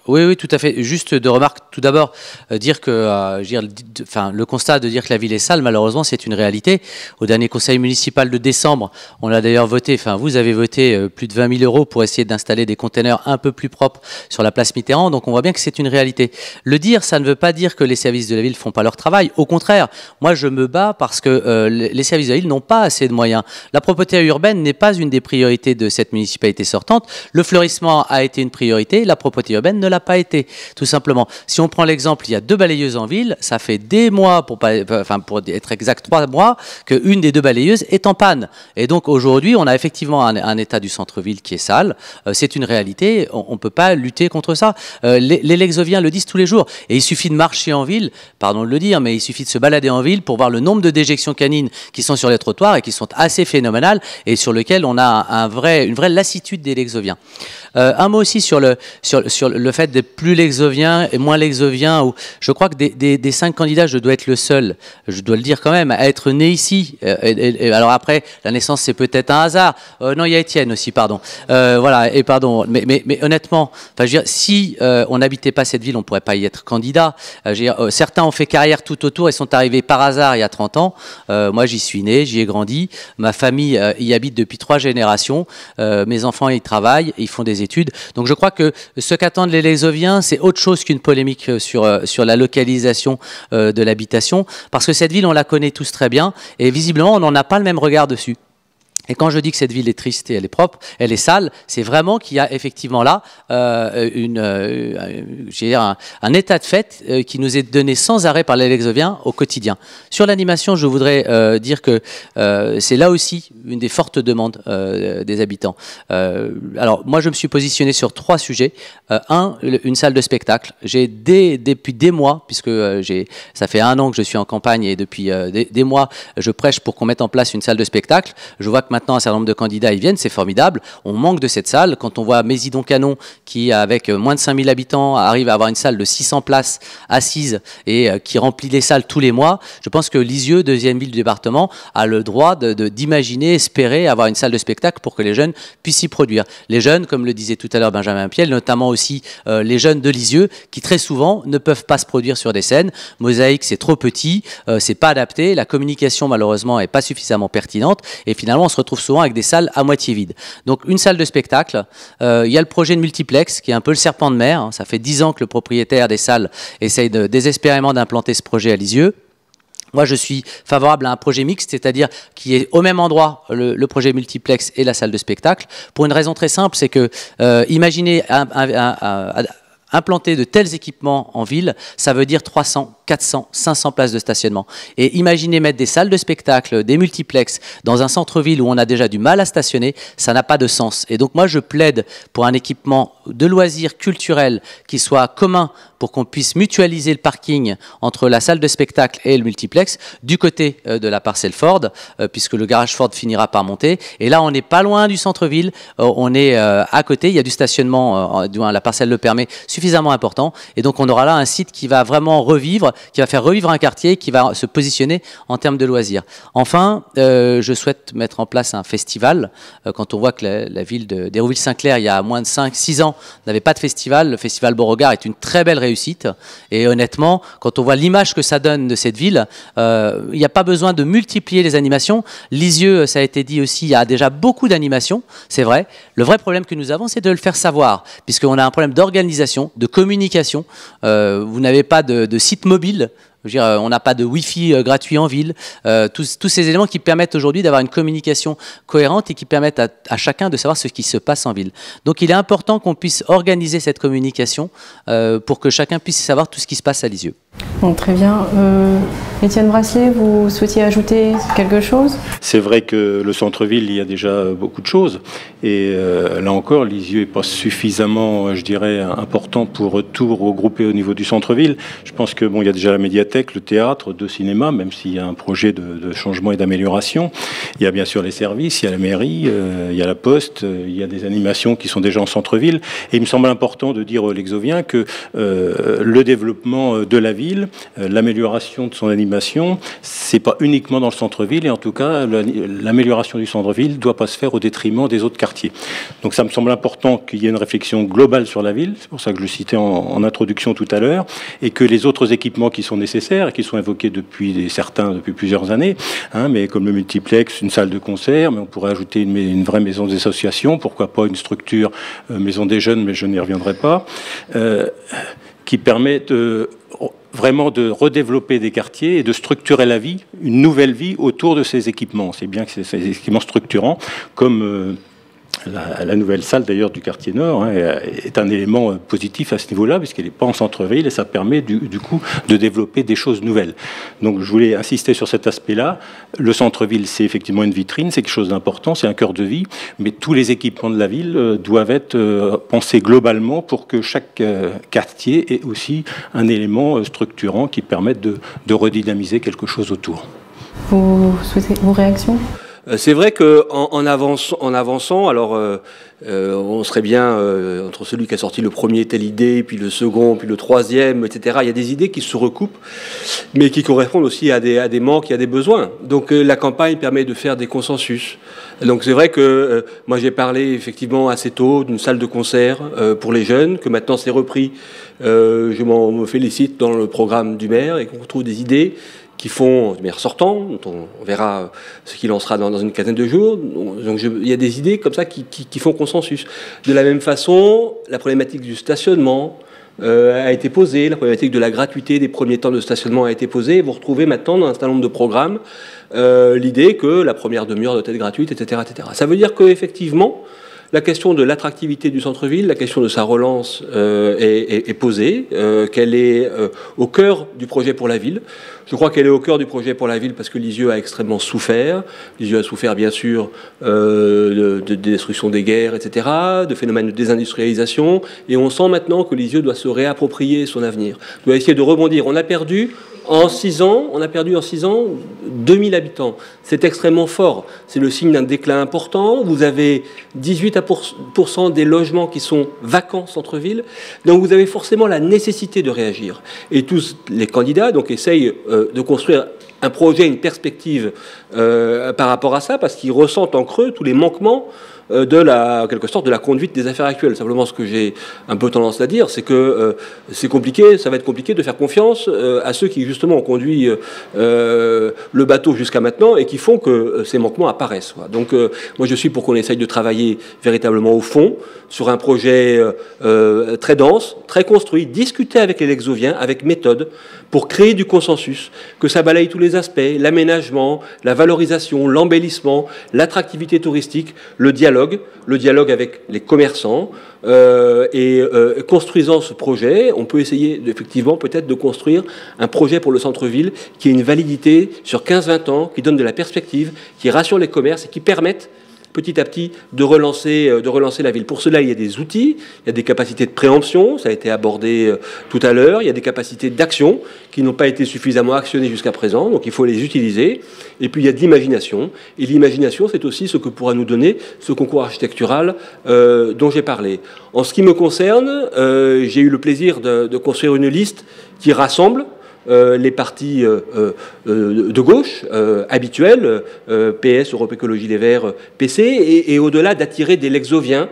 Oui, tout à fait. Juste de remarque, tout d'abord, dire que le constat de dire que la ville est sale, malheureusement, c'est une réalité. Au dernier conseil municipal de décembre, on a d'ailleurs voté, vous avez voté plus de 20 000 € pour essayer d'installer des containers un peu plus propres sur la place Mitterrand, donc on voit bien que c'est une réalité. Le dire, ça ne veut pas dire que les services de la ville ne font pas leur travail. Au contraire, moi je me bats parce que les services de la ville n'ont pas assez de moyens. La propreté urbaine n'est pas une des priorités de cette municipalité sortante. Le fleurissement a été une priorité, la propreté urbaine ne l'a pas été, tout simplement. Si on prend l'exemple, il y a 2 balayeuses en ville, ça fait des mois, pour être exact 3 mois, qu'une des 2 balayeuses est en panne. Et donc aujourd'hui, on a effectivement un état du centre-ville qui est sale. C'est une réalité, on ne peut pas lutter contre ça. Les Lexoviens le disent tous les jours. Et il suffit de marcher en ville, pardon de le dire, mais il suffit de se balader en ville pour voir le nombre de déjections canines qui sont sur les trottoirs et qui sont assez phénoménales et sur lesquelles on a une vraie lassitude des Lexoviens. Un mot aussi sur le fait d'être plus lexovien et moins lexovien. Je crois que des 5 candidats, je dois être le seul, je dois le dire quand même, à être né ici. Alors après, la naissance, c'est peut-être un hasard. Non, il y a Étienne aussi, pardon. Voilà, et pardon. Mais honnêtement, je veux dire, si on n'habitait pas cette ville, on ne pourrait pas y être candidat. Certains ont fait carrière tout autour et sont arrivés par hasard il y a 30 ans. Moi, j'y suis né, j'y ai grandi. Ma famille y habite depuis 3 générations. Mes enfants y travaillent, ils font des études. Donc je crois que ce qu'attendent les Lexoviens, c'est autre chose qu'une polémique sur la localisation de l'habitation, parce que cette ville, on la connaît tous très bien, et visiblement, on n'en a pas le même regard dessus. Et quand je dis que cette ville est triste et elle est propre, elle est sale, c'est vraiment qu'il y a effectivement là un état de fait qui nous est donné sans arrêt par les Lexoviens au quotidien. Sur l'animation, je voudrais dire que c'est là aussi une des fortes demandes des habitants. Alors moi, je me suis positionné sur 3 sujets. Une salle de spectacle. J'ai depuis des mois, puisque ça fait 1 an que je suis en campagne et depuis des mois, je prêche pour qu'on mette en place une salle de spectacle. Je vois que maintenant un certain nombre de candidats y viennent, c'est formidable. On manque de cette salle. Quand on voit Mésidon-Canon, qui avec moins de 5000 habitants arrive à avoir une salle de 600 places assises et qui remplit les salles tous les mois, je pense que Lisieux, deuxième ville du département, a le droit d'imaginer, espérer avoir une salle de spectacle pour que les jeunes puissent s'y produire. Les jeunes, comme le disait tout à l'heure Benjamin Piel, notamment aussi les jeunes de Lisieux, qui très souvent ne peuvent pas se produire sur des scènes. Mosaïque, c'est trop petit, c'est pas adapté, la communication malheureusement est pas suffisamment pertinente et finalement on se retrouve souvent avec des salles à moitié vides. Donc une salle de spectacle, il y a le projet de multiplex qui est un peu le serpent de mer, hein. Ça fait 10 ans que le propriétaire des salles essaye désespérément d'implanter ce projet à Lisieux. Moi, je suis favorable à un projet mixte, c'est-à-dire qui est au même endroit le projet multiplex et la salle de spectacle, pour une raison très simple, c'est que imaginez implanter de tels équipements en ville, ça veut dire 300, 400, 500 places de stationnement. Et imaginez mettre des salles de spectacle, des multiplexes dans un centre-ville où on a déjà du mal à stationner, ça n'a pas de sens. Et donc moi, je plaide pour un équipement de loisirs culturels qui soit commun pour qu'on puisse mutualiser le parking entre la salle de spectacle et le multiplex du côté de la parcelle Ford, puisque le garage Ford finira par monter. Et là, on n'est pas loin du centre-ville, on est à côté, il y a du stationnement, du moins la parcelle le permet, suffisamment important. Et donc, on aura là un site qui va vraiment revivre, qui va faire revivre un quartier, qui va se positionner en termes de loisirs. Enfin, je souhaite mettre en place un festival. Quand on voit que la ville d'Hérouville-Saint-Clair, il y a moins de 5-6 ans, n'avait pas de festival, le festival Beauregard est une très belle réussite. Et honnêtement, quand on voit l'image que ça donne de cette ville, il n'y a pas besoin de multiplier les animations. Lisieux, ça a été dit aussi, il y a déjà beaucoup d'animations, c'est vrai. Le vrai problème que nous avons, c'est de le faire savoir, puisqu'on a un problème d'organisation, de communication. Vous n'avez pas de site mobile. Je veux dire, on n'a pas de Wi-Fi gratuit en ville. Tous ces éléments qui permettent aujourd'hui d'avoir une communication cohérente et qui permettent à chacun de savoir ce qui se passe en ville. Donc il est important qu'on puisse organiser cette communication pour que chacun puisse savoir tout ce qui se passe à Lisieux. Bon, très bien. Étienne Brasselet, vous souhaitiez ajouter quelque chose? C'est vrai que le centre-ville, il y a déjà beaucoup de choses. Et là encore, Lisieux n'est pas suffisamment, je dirais, important pour tout regrouper au niveau du centre-ville. Je pense que bon, il y a déjà la médiathèque, le théâtre, 2 cinémas, même s'il y a un projet de changement et d'amélioration. Il y a bien sûr les services, il y a la mairie, il y a la poste, il y a des animations qui sont déjà en centre-ville. Et il me semble important de dire aux Lexoviens que le développement de la ville, l'amélioration de son animation, c'est pas uniquement dans le centre-ville, et en tout cas, l'amélioration du centre-ville ne doit pas se faire au détriment des autres quartiers. Donc ça me semble important qu'il y ait une réflexion globale sur la ville, c'est pour ça que je le citais en introduction tout à l'heure, et que les autres équipements qui sont nécessaires et qui sont évoqués depuis certains depuis plusieurs années, hein, mais comme le multiplex, une salle de concert, mais on pourrait ajouter une vraie maison des associations, pourquoi pas une structure maison des jeunes, mais je n'y reviendrai pas, qui permet vraiment de redévelopper des quartiers et de structurer la vie, une nouvelle vie autour de ces équipements. C'est bien que c'est ces équipements structurants, comme la nouvelle salle d'ailleurs du quartier Nord, hein, est un élément positif à ce niveau-là, puisqu'elle n'est pas en centre-ville et ça permet du coup de développer des choses nouvelles. Donc je voulais insister sur cet aspect-là. Le centre-ville, c'est effectivement une vitrine, c'est quelque chose d'important, c'est un cœur de vie, mais tous les équipements de la ville doivent être pensés globalement pour que chaque quartier ait aussi un élément structurant qui permette de redynamiser quelque chose autour. Vous souhaitez vos réactions ? C'est vrai qu'en avançant, alors on serait bien entre celui qui a sorti le premier telle idée, puis le second, puis le troisième, etc. Il y a des idées qui se recoupent, mais qui correspondent aussi à des manques et à des besoins. Donc la campagne permet de faire des consensus. Donc c'est vrai que moi j'ai parlé effectivement assez tôt d'une salle de concert pour les jeunes, que maintenant c'est repris. Je me félicite dans le programme du maire et qu'on retrouve des idées qui font des maires sortants, dont on verra ce qu'il en sera dans une quinzaine de jours. Donc il y a des idées comme ça qui font consensus. De la même façon, la problématique du stationnement a été posée, la problématique de la gratuité des premiers temps de stationnement a été posée. Vous retrouvez maintenant dans un certain nombre de programmes l'idée que la première demi-heure doit être gratuite, etc., etc. Ça veut dire qu'effectivement, la question de l'attractivité du centre-ville, la question de sa relance est posée, qu'elle est au cœur du projet pour la ville. Je crois qu'elle est au cœur du projet pour la ville parce que Lisieux a extrêmement souffert. Lisieux a souffert bien sûr de destruction des guerres, etc., de phénomènes de désindustrialisation. Et on sent maintenant que Lisieux doit se réapproprier son avenir, doit essayer de rebondir. On a perdu En 6 ans, on a perdu en 6 ans 2000 habitants. C'est extrêmement fort. C'est le signe d'un déclin important. Vous avez 18% des logements qui sont vacants centre-ville. Donc vous avez forcément la nécessité de réagir. Et tous les candidats donc, essayent de construire un projet, une perspective par rapport à ça, parce qu'ils ressentent en creux tous les manquements en quelque sorte, de la conduite des affaires actuelles. Simplement, ce que j'ai un peu tendance à dire, c'est que c'est compliqué, ça va être compliqué de faire confiance à ceux qui, justement, ont conduit le bateau jusqu'à maintenant et qui font que ces manquements apparaissent. Donc, moi, je suis pour qu'on essaye de travailler véritablement au fond, sur un projet très dense, très construit, discuter avec les Lexoviens, avec méthode, pour créer du consensus, que ça balaye tous les aspects, l'aménagement, la valorisation, l'embellissement, l'attractivité touristique, le dialogue avec les commerçants, construisant ce projet, on peut essayer effectivement peut-être de construire un projet pour le centre-ville qui ait une validité sur 15-20 ans, qui donne de la perspective, qui rassure les commerces et qui permette petit à petit de relancer la ville. Pour cela, il y a des outils, il y a des capacités de préemption, ça a été abordé tout à l'heure, il y a des capacités d'action qui n'ont pas été suffisamment actionnées jusqu'à présent, donc il faut les utiliser. Et puis il y a de l'imagination, et l'imagination, c'est aussi ce que pourra nous donner ce concours architectural dont j'ai parlé. En ce qui me concerne, j'ai eu le plaisir de construire une liste qui rassemble les partis de gauche habituels, PS, Europe Écologie Les Verts, PC, et au-delà d'attirer des Lexoviens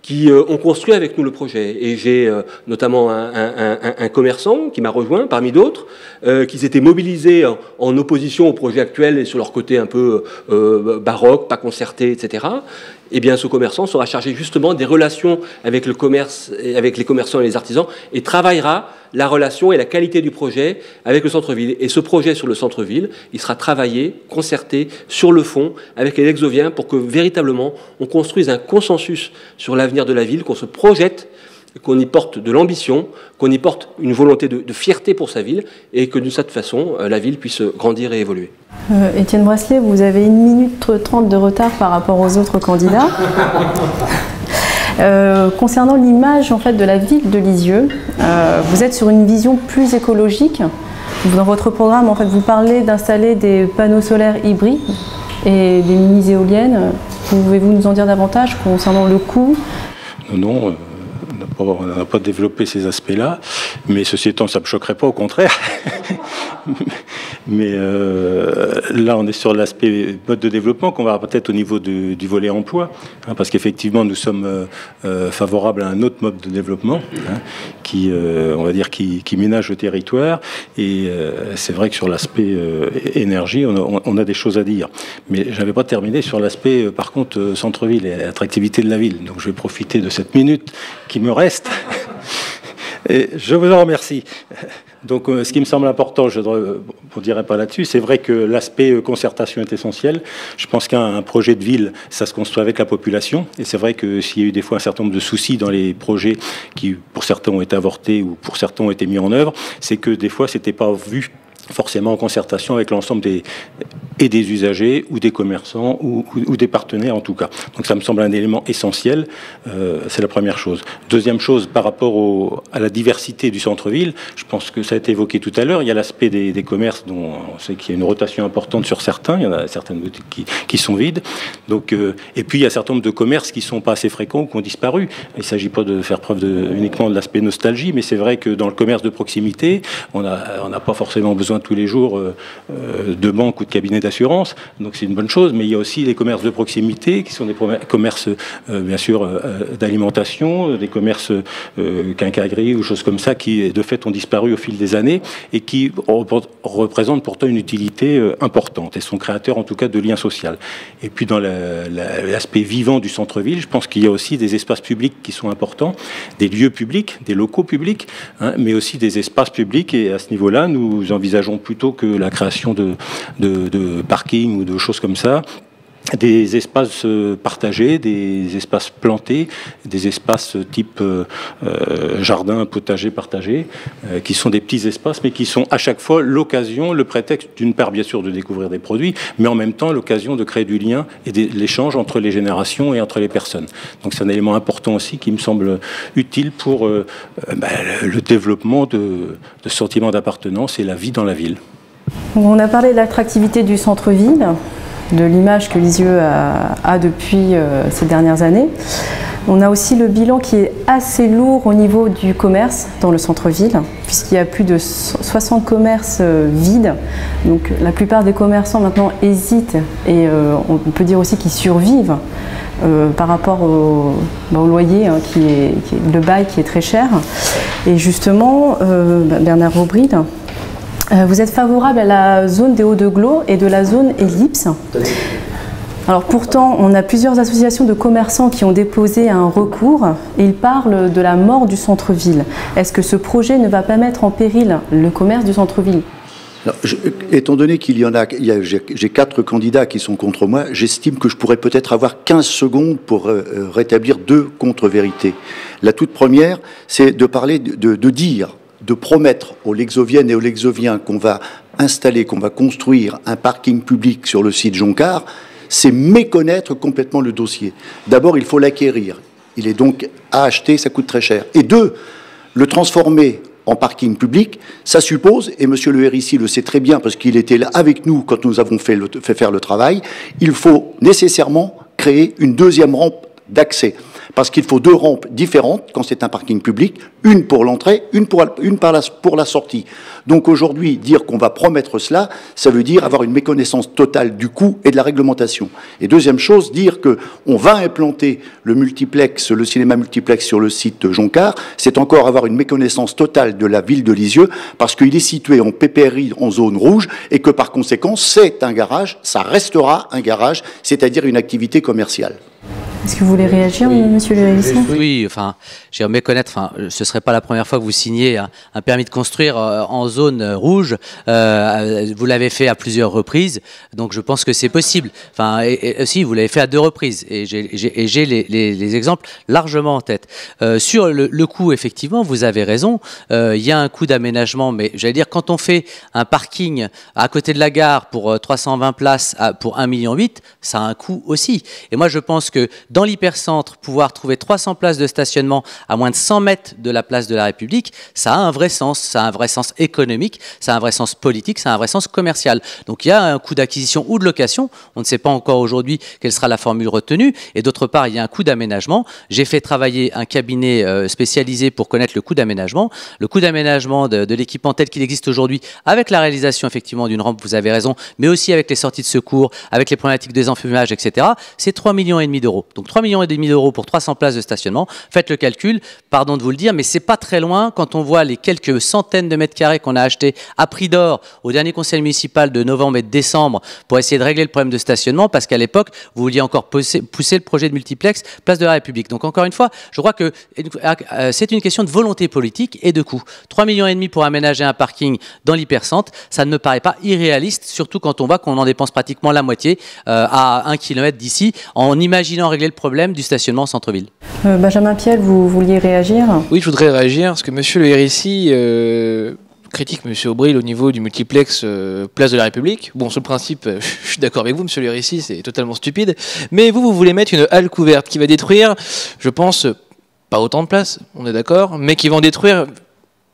qui ont construit avec nous le projet. Et j'ai notamment un commerçant qui m'a rejoint, parmi d'autres, qui s'étaient mobilisés en opposition au projet actuel et sur leur côté un peu baroque, pas concerté, etc. Eh bien, ce commerçant sera chargé justement des relations avec le commerce, avec les commerçants et les artisans, et travaillera la relation et la qualité du projet avec le centre-ville. Et ce projet sur le centre-ville, il sera travaillé, concerté sur le fond avec les Lexoviens pour que véritablement on construise un consensus sur l'avenir de la ville, qu'on se projette, qu'on y porte de l'ambition, qu'on y porte une volonté de fierté pour sa ville, et que de cette façon, la ville puisse grandir et évoluer. Étienne Brasselet, vous avez 1 minute 30 de retard par rapport aux autres candidats. Concernant l'image en fait, de la ville de Lisieux, vous êtes sur une vision plus écologique. Dans votre programme, en fait, vous parlez d'installer des panneaux solaires hybrides et des mini-éoliennes. Pouvez-vous nous en dire davantage concernant le coût? Non. On n'a pas développé ces aspects-là, mais ceci étant, ça ne me choquerait pas, au contraire. Mais là, on est sur l'aspect mode de développement qu'on va avoir peut-être au niveau du volet emploi, hein, parce qu'effectivement, nous sommes favorables à un autre mode de développement, hein, qui, on va dire, qui ménage le territoire. Et c'est vrai que sur l'aspect énergie, on a des choses à dire. Mais je n'avais pas terminé sur l'aspect, par contre, centre-ville et attractivité de la ville. Donc, je vais profiter de cette minute qui me reste. Et je vous en remercie. Donc, ce qui me semble important, je ne dirai pas là-dessus, c'est vrai que l'aspect concertation est essentiel. Je pense qu'un projet de ville, ça se construit avec la population. Et c'est vrai que s'il y a eu des fois un certain nombre de soucis dans les projets qui, pour certains, ont été avortés ou pour certains, ont été mis en œuvre, c'est que des fois, c'était pas vu forcément en concertation avec l'ensemble des usagers ou des commerçants ou des partenaires en tout cas. Donc ça me semble un élément essentiel, c'est la première chose. Deuxième chose, par rapport à la diversité du centre-ville, je pense que ça a été évoqué tout à l'heure, il y a l'aspect des commerces dont on sait qu'il y a une rotation importante sur certains, il y en a certaines boutiques qui sont vides, donc, et puis il y a un certain nombre de commerces qui ne sont pas assez fréquents ou qui ont disparu. Il ne s'agit pas de faire preuve uniquement de l'aspect nostalgie, mais c'est vrai que dans le commerce de proximité, on n'a pas forcément besoin tous les jours de banques ou de cabinets d'assurance, donc c'est une bonne chose, mais il y a aussi les commerces de proximité qui sont des commerces bien sûr d'alimentation, des commerces quincaillerie ou choses comme ça qui de fait ont disparu au fil des années et qui représentent pourtant une utilité importante et sont créateurs en tout cas de liens sociaux. Et puis dans l'aspect vivant du centre-ville, je pense qu'il y a aussi des espaces publics qui sont importants, des lieux publics, des locaux publics, hein, mais aussi des espaces publics, et à ce niveau-là, nous envisageons plutôt que la création de parking ou de choses comme ça, des espaces partagés, des espaces plantés, des espaces type jardin, potager partagé, qui sont des petits espaces, mais qui sont à chaque fois l'occasion, le prétexte, d'une part bien sûr de découvrir des produits, mais en même temps l'occasion de créer du lien et de l'échange entre les générations et entre les personnes. Donc c'est un élément important aussi qui me semble utile pour le développement de ce sentiment d'appartenance et la vie dans la ville. On a parlé de l'attractivité du centre-ville, de l'image que Lisieux a depuis ces dernières années. On a aussi le bilan qui est assez lourd au niveau du commerce dans le centre-ville, puisqu'il y a plus de 60 commerces vides. Donc la plupart des commerçants maintenant hésitent et on peut dire aussi qu'ils survivent par rapport au loyer, hein, le bail qui est très cher. Et justement, Bernard Aubril, vous êtes favorable à la zone des Hauts-de-Glos et de la zone ellipse. Alors pourtant, on a plusieurs associations de commerçants qui ont déposé un recours et ils parlent de la mort du centre-ville. Est-ce que ce projet ne va pas mettre en péril le commerce du centre-ville ? Étant donné j'ai 4 candidats qui sont contre moi, j'estime que je pourrais peut-être avoir 15 secondes pour rétablir 2 contre-vérités. La toute première, c'est de parler, de promettre aux Lexoviennes et aux Lexoviens qu'on va installer, qu'on va construire un parking public sur le site Joncar, c'est méconnaître complètement le dossier. D'abord, il faut l'acquérir. Il est donc à acheter, ça coûte très cher. Et 2, le transformer en parking public, ça suppose, et monsieur le RIC le sait très bien parce qu'il était là avec nous quand nous avons fait faire le travail, il faut nécessairement créer une deuxième rampe d'accès. Parce qu'il faut 2 rampes différentes quand c'est un parking public, une pour l'entrée, une pour la sortie. Donc aujourd'hui, dire qu'on va promettre cela, ça veut dire avoir une méconnaissance totale du coût et de la réglementation. Et deuxième chose, dire qu'on va implanter le cinéma multiplex sur le site Joncar, c'est encore avoir une méconnaissance totale de la ville de Lisieux, parce qu'il est situé en PPRI, en zone rouge, et que par conséquent, c'est un garage, ça restera un garage, c'est-à-dire une activité commerciale. Est-ce que vous voulez réagir, monsieur le RIC ? Oui, enfin, j'ai méconnaître, ce ne serait pas la première fois que vous signez un permis de construire en zone rouge. Vous l'avez fait à plusieurs reprises, donc je pense que c'est possible. Enfin, et aussi, vous l'avez fait à 2 reprises, et j'ai les exemples largement en tête. Sur le coût, effectivement, vous avez raison. Il y a un coût d'aménagement, mais j'allais dire, quand on fait un parking à côté de la gare pour 320 places pour 1,8 million, ça a un coût aussi. Et moi, je pense que dans l'hypercentre, pouvoir trouver 300 places de stationnement à moins de 100 mètres de la place de la République, ça a un vrai sens. Ça a un vrai sens économique, ça a un vrai sens politique, ça a un vrai sens commercial. Donc il y a un coût d'acquisition ou de location. On ne sait pas encore aujourd'hui quelle sera la formule retenue. Et d'autre part, il y a un coût d'aménagement. J'ai fait travailler un cabinet spécialisé pour connaître le coût d'aménagement. Le coût d'aménagement de l'équipement tel qu'il existe aujourd'hui, avec la réalisation effectivement d'une rampe, vous avez raison, mais aussi avec les sorties de secours, avec les problématiques des enfumages, etc., c'est 3,5 millions d'euros. Donc 3,5 millions d'euros pour 300 places de stationnement. Faites le calcul, pardon de vous le dire, mais c'est pas très loin quand on voit les quelques centaines de mètres carrés qu'on a achetés à prix d'or au dernier conseil municipal de novembre et de décembre pour essayer de régler le problème de stationnement, parce qu'à l'époque, vous vouliez encore pousser le projet de multiplex place de la République. Donc encore une fois, je crois que c'est une question de volonté politique et de coût. 3,5 millions pour aménager un parking dans l'hypercentre, ça ne me paraît pas irréaliste, surtout quand on voit qu'on en dépense pratiquement la moitié à 1 km d'ici, en imaginant régler le problème du stationnement en centre-ville. Benjamin Piel, vous vouliez réagir ? Oui, je voudrais réagir, parce que monsieur le RIC critique monsieur Aubril au niveau du multiplex place de la République. Bon, sur le principe, je suis d'accord avec vous, monsieur le RIC, c'est totalement stupide. Mais vous voulez mettre une halle couverte qui va détruire, je pense, pas autant de places, on est d'accord, mais qui vont détruire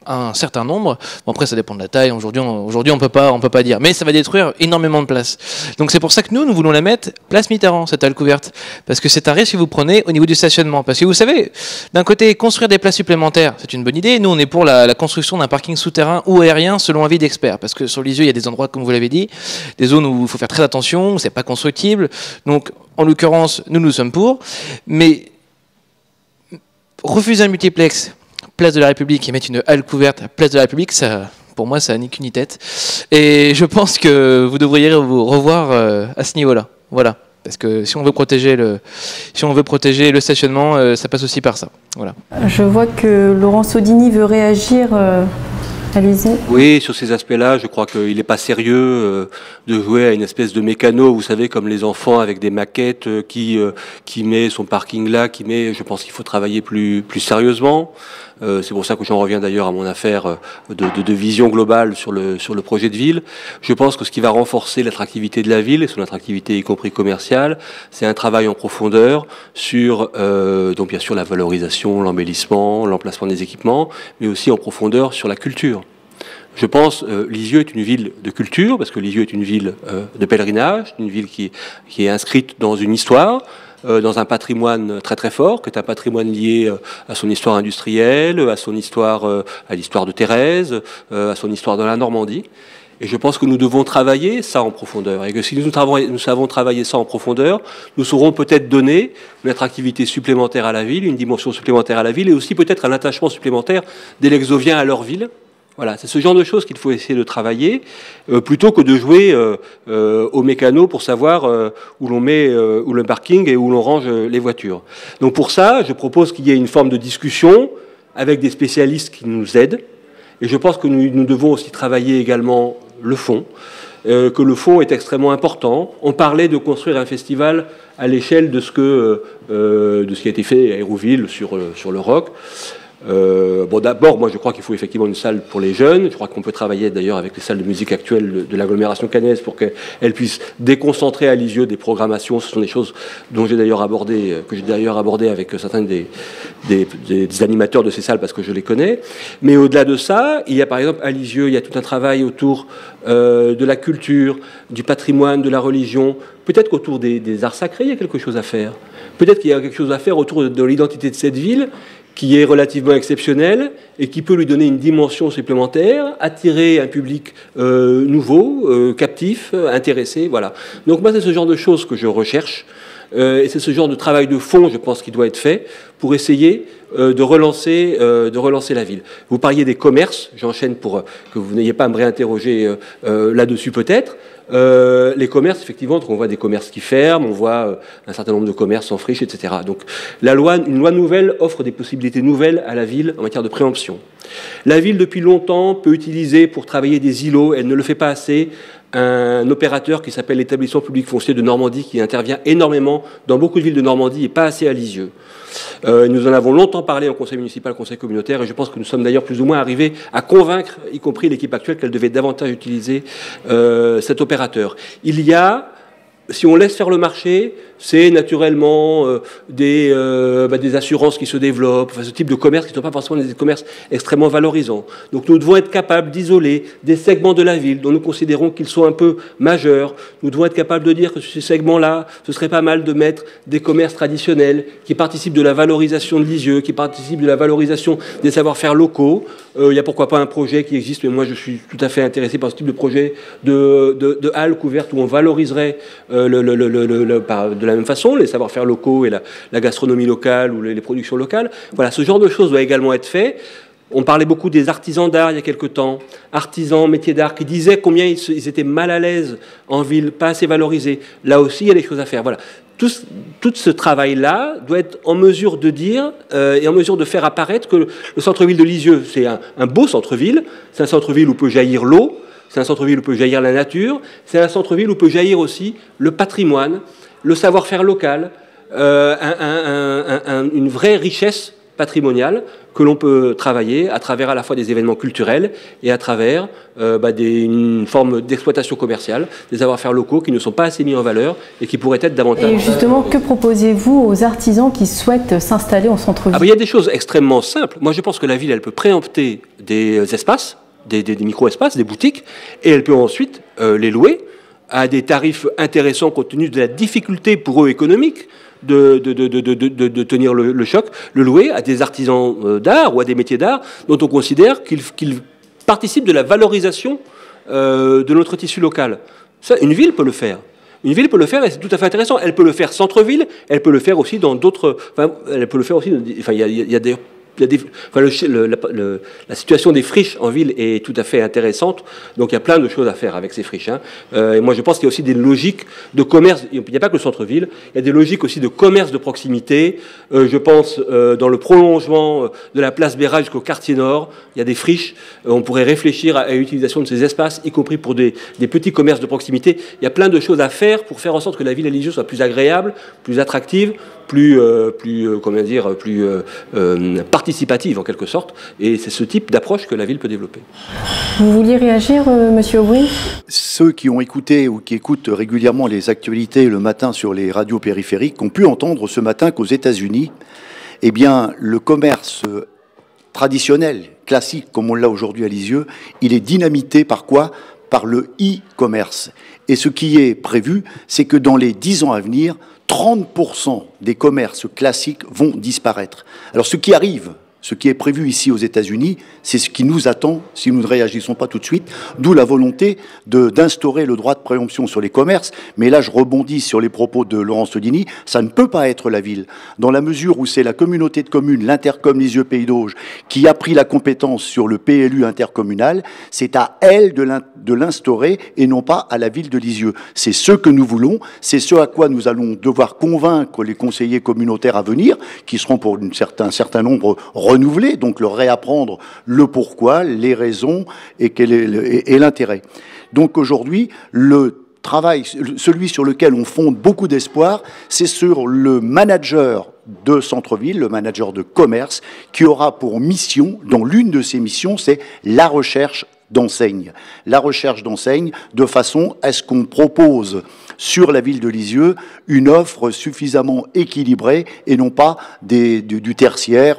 un certain nombre. Bon, après ça dépend de la taille, aujourd'hui on peut pas dire, mais ça va détruire énormément de place. Donc c'est pour ça que nous voulons la mettre place Mitterrand, cette halle couverte, parce que c'est un risque que vous prenez au niveau du stationnement, parce que vous savez, d'un côté construire des places supplémentaires, c'est une bonne idée. Nous on est pour la construction d'un parking souterrain ou aérien selon avis d'experts, parce que sur Lisieux il y a des endroits, comme vous l'avez dit, des zones où il faut faire très attention, où c'est pas constructible. Donc en l'occurrence nous sommes pour, mais refuser un multiplex place de la République et mettre une halle couverte place de la République, ça, pour moi, ça n'a ni queue ni tête. Et je pense que vous devriez vous revoir à ce niveau-là. Voilà. Parce que si on veut protéger le stationnement, ça passe aussi par ça. Voilà. Je vois que Laurent Sodini veut réagir Allez-y. Oui, sur ces aspects-là, je crois qu'il n'est pas sérieux de jouer à une espèce de mécano, vous savez, comme les enfants avec des maquettes qui met son parking là, je pense qu'il faut travailler plus sérieusement. C'est pour ça que j'en reviens d'ailleurs à mon affaire de vision globale sur le projet de ville. Je pense que ce qui va renforcer l'attractivité de la ville, et son attractivité y compris commerciale, c'est un travail en profondeur sur, donc bien sûr la valorisation, l'embellissement, l'emplacement des équipements, mais aussi en profondeur sur la culture. Je pense Lisieux est une ville de culture, parce que Lisieux est une ville de pèlerinage, une ville qui est inscrite dans une histoire, dans un patrimoine très très fort, qui est un patrimoine lié à son histoire industrielle, à son histoire, à l'histoire de Thérèse, à son histoire dans la Normandie. Et je pense que nous devons travailler ça en profondeur. Et que si nous savons travailler ça en profondeur, nous saurons peut-être donner une attractivité supplémentaire à la ville, une dimension supplémentaire à la ville, et aussi peut-être un attachement supplémentaire des Lexoviens à leur ville. Voilà, c'est ce genre de choses qu'il faut essayer de travailler, plutôt que de jouer au mécano pour savoir où l'on met où le parking et où l'on range les voitures. Donc pour ça, je propose qu'il y ait une forme de discussion avec des spécialistes qui nous aident. Et je pense que nous devons aussi travailler également le fond, que le fond est extrêmement important. On parlait de construire un festival à l'échelle de ce qui a été fait à Hérouville sur le rock. Bon, d'abord, moi je crois qu'il faut effectivement une salle pour les jeunes. Je crois qu'on peut travailler d'ailleurs avec les salles de musique actuelles de l'agglomération caennaise pour qu'elles puissent déconcentrer à Lisieux des programmations. Ce sont des choses dont que j'ai d'ailleurs abordé avec certains des animateurs de ces salles parce que je les connais. Mais au-delà de ça, il y a par exemple à Lisieux, il y a tout un travail autour de la culture, du patrimoine, de la religion. Peut-être qu'autour des arts sacrés, il y a quelque chose à faire. Peut-être qu'il y a quelque chose à faire autour de l'identité de cette ville, qui est relativement exceptionnel et qui peut lui donner une dimension supplémentaire, attirer un public nouveau, captif, intéressé, voilà. Donc moi, c'est ce genre de choses que je recherche et c'est ce genre de travail de fond, je pense, qui doit être fait pour essayer de relancer la ville. Vous parliez des commerces, j'enchaîne pour que vous n'ayez pas à me réinterroger là-dessus peut-être. Les commerces, effectivement, on voit des commerces qui ferment, on voit un certain nombre de commerces en friche, etc. Donc une loi nouvelle offre des possibilités nouvelles à la ville en matière de préemption. La ville, depuis longtemps, peut utiliser pour travailler des îlots, elle ne le fait pas assez, un opérateur qui s'appelle l'établissement public foncier de Normandie, qui intervient énormément dans beaucoup de villes de Normandie et pas assez à Lisieux. Nous en avons longtemps parlé en conseil municipal, conseil communautaire, et je pense que nous sommes d'ailleurs plus ou moins arrivés à convaincre, y compris l'équipe actuelle, qu'elle devait davantage utiliser cet opérateur. Il y a, si on laisse faire le marché, c'est naturellement des assurances qui se développent, enfin, ce type de commerce qui ne sont pas forcément des commerces extrêmement valorisants. Donc nous devons être capables d'isoler des segments de la ville dont nous considérons qu'ils sont un peu majeurs. Nous devons être capables de dire que sur ces segments-là, ce serait pas mal de mettre des commerces traditionnels qui participent de la valorisation de Lisieux, qui participent de la valorisation des savoir-faire locaux. Il y a pourquoi pas un projet qui existe, mais moi je suis tout à fait intéressé par ce type de projet de halles couvertes où on valoriserait de la même façon, les savoir-faire locaux et la gastronomie locale ou les productions locales. Voilà, ce genre de choses doit également être fait. On parlait beaucoup des artisans d'art il y a quelque temps, artisans, métiers d'art, qui disaient combien ils étaient mal à l'aise en ville, pas assez valorisés. Là aussi, il y a des choses à faire. Voilà. Tout ce travail-là doit être en mesure de dire et en mesure de faire apparaître que le centre-ville de Lisieux, c'est un beau centre-ville, c'est un centre-ville où peut jaillir l'eau, c'est un centre-ville où peut jaillir la nature, c'est un centre-ville où peut jaillir aussi le patrimoine, le savoir-faire local, une vraie richesse patrimoniale que l'on peut travailler à travers à la fois des événements culturels et à travers une forme d'exploitation commerciale, des savoir-faire locaux qui ne sont pas assez mis en valeur et qui pourraient être davantage... Et justement, que proposez-vous aux artisans qui souhaitent s'installer en centre-ville ? Il y a des choses extrêmement simples. Moi, je pense que la ville, elle peut préempter des espaces, des micro-espaces, des boutiques, et elle peut ensuite les louer à des tarifs intéressants compte tenu de la difficulté pour eux économique de tenir le choc, le louer à des artisans d'art ou à des métiers d'art dont on considère qu'ils participent de la valorisation de notre tissu local. Ça, une ville peut le faire. Une ville peut le faire et c'est tout à fait intéressant. Elle peut le faire centre-ville, elle peut le faire aussi dans d'autres... Enfin, elle peut le faire aussi... Enfin, il y a des la situation des friches en ville est tout à fait intéressante. Donc il y a plein de choses à faire avec ces friches. Et moi je pense qu'il y a aussi des logiques de commerce. Il n'y a pas que le centre-ville. Il y a des logiques aussi de commerce de proximité. Je pense dans le prolongement de la place Béraille jusqu'au quartier nord, il y a des friches. On pourrait réfléchir à l'utilisation de ces espaces, y compris pour des petits commerces de proximité. Il y a plein de choses à faire pour faire en sorte que la ville à Lisieux soit plus agréable, plus attractive, plus participative en quelque sorte, et c'est ce type d'approche que la ville peut développer. Vous vouliez réagir, Monsieur Aubry? Ceux qui ont écouté ou qui écoutent régulièrement les actualités le matin sur les radios périphériques ont pu entendre ce matin qu'aux États-Unis, eh bien, le commerce traditionnel, classique, comme on l'a aujourd'hui à Lisieux, il est dynamité par quoi? Par le e-commerce. Et ce qui est prévu, c'est que dans les 10 ans à venir, 30% des commerces classiques vont disparaître. Alors ce qui arrive, ce qui est prévu ici aux États-Unis, c'est ce qui nous attend si nous ne réagissons pas tout de suite, d'où la volonté d'instaurer le droit de préemption sur les commerces. Mais là, je rebondis sur les propos de Laurence Todini, ça ne peut pas être la ville, dans la mesure où c'est la communauté de communes, l'Intercom Lisieux Pays d'Auge, qui a pris la compétence sur le PLU intercommunal, c'est à elle de l'instaurer et non pas à la ville de Lisieux. C'est ce que nous voulons, c'est ce à quoi nous allons devoir convaincre les conseillers communautaires à venir, qui seront pour un certain nombre renouvelés, donc leur réapprendre le pourquoi, les raisons et l'intérêt. Donc aujourd'hui, le travail, celui sur lequel on fonde beaucoup d'espoir, c'est sur le manager de centre-ville, le manager de commerce, qui aura pour mission, dont l'une de ses missions, c'est la recherche d'enseignes. La recherche d'enseignes de façon à ce qu'on propose sur la ville de Lisieux une offre suffisamment équilibrée et non pas du tertiaire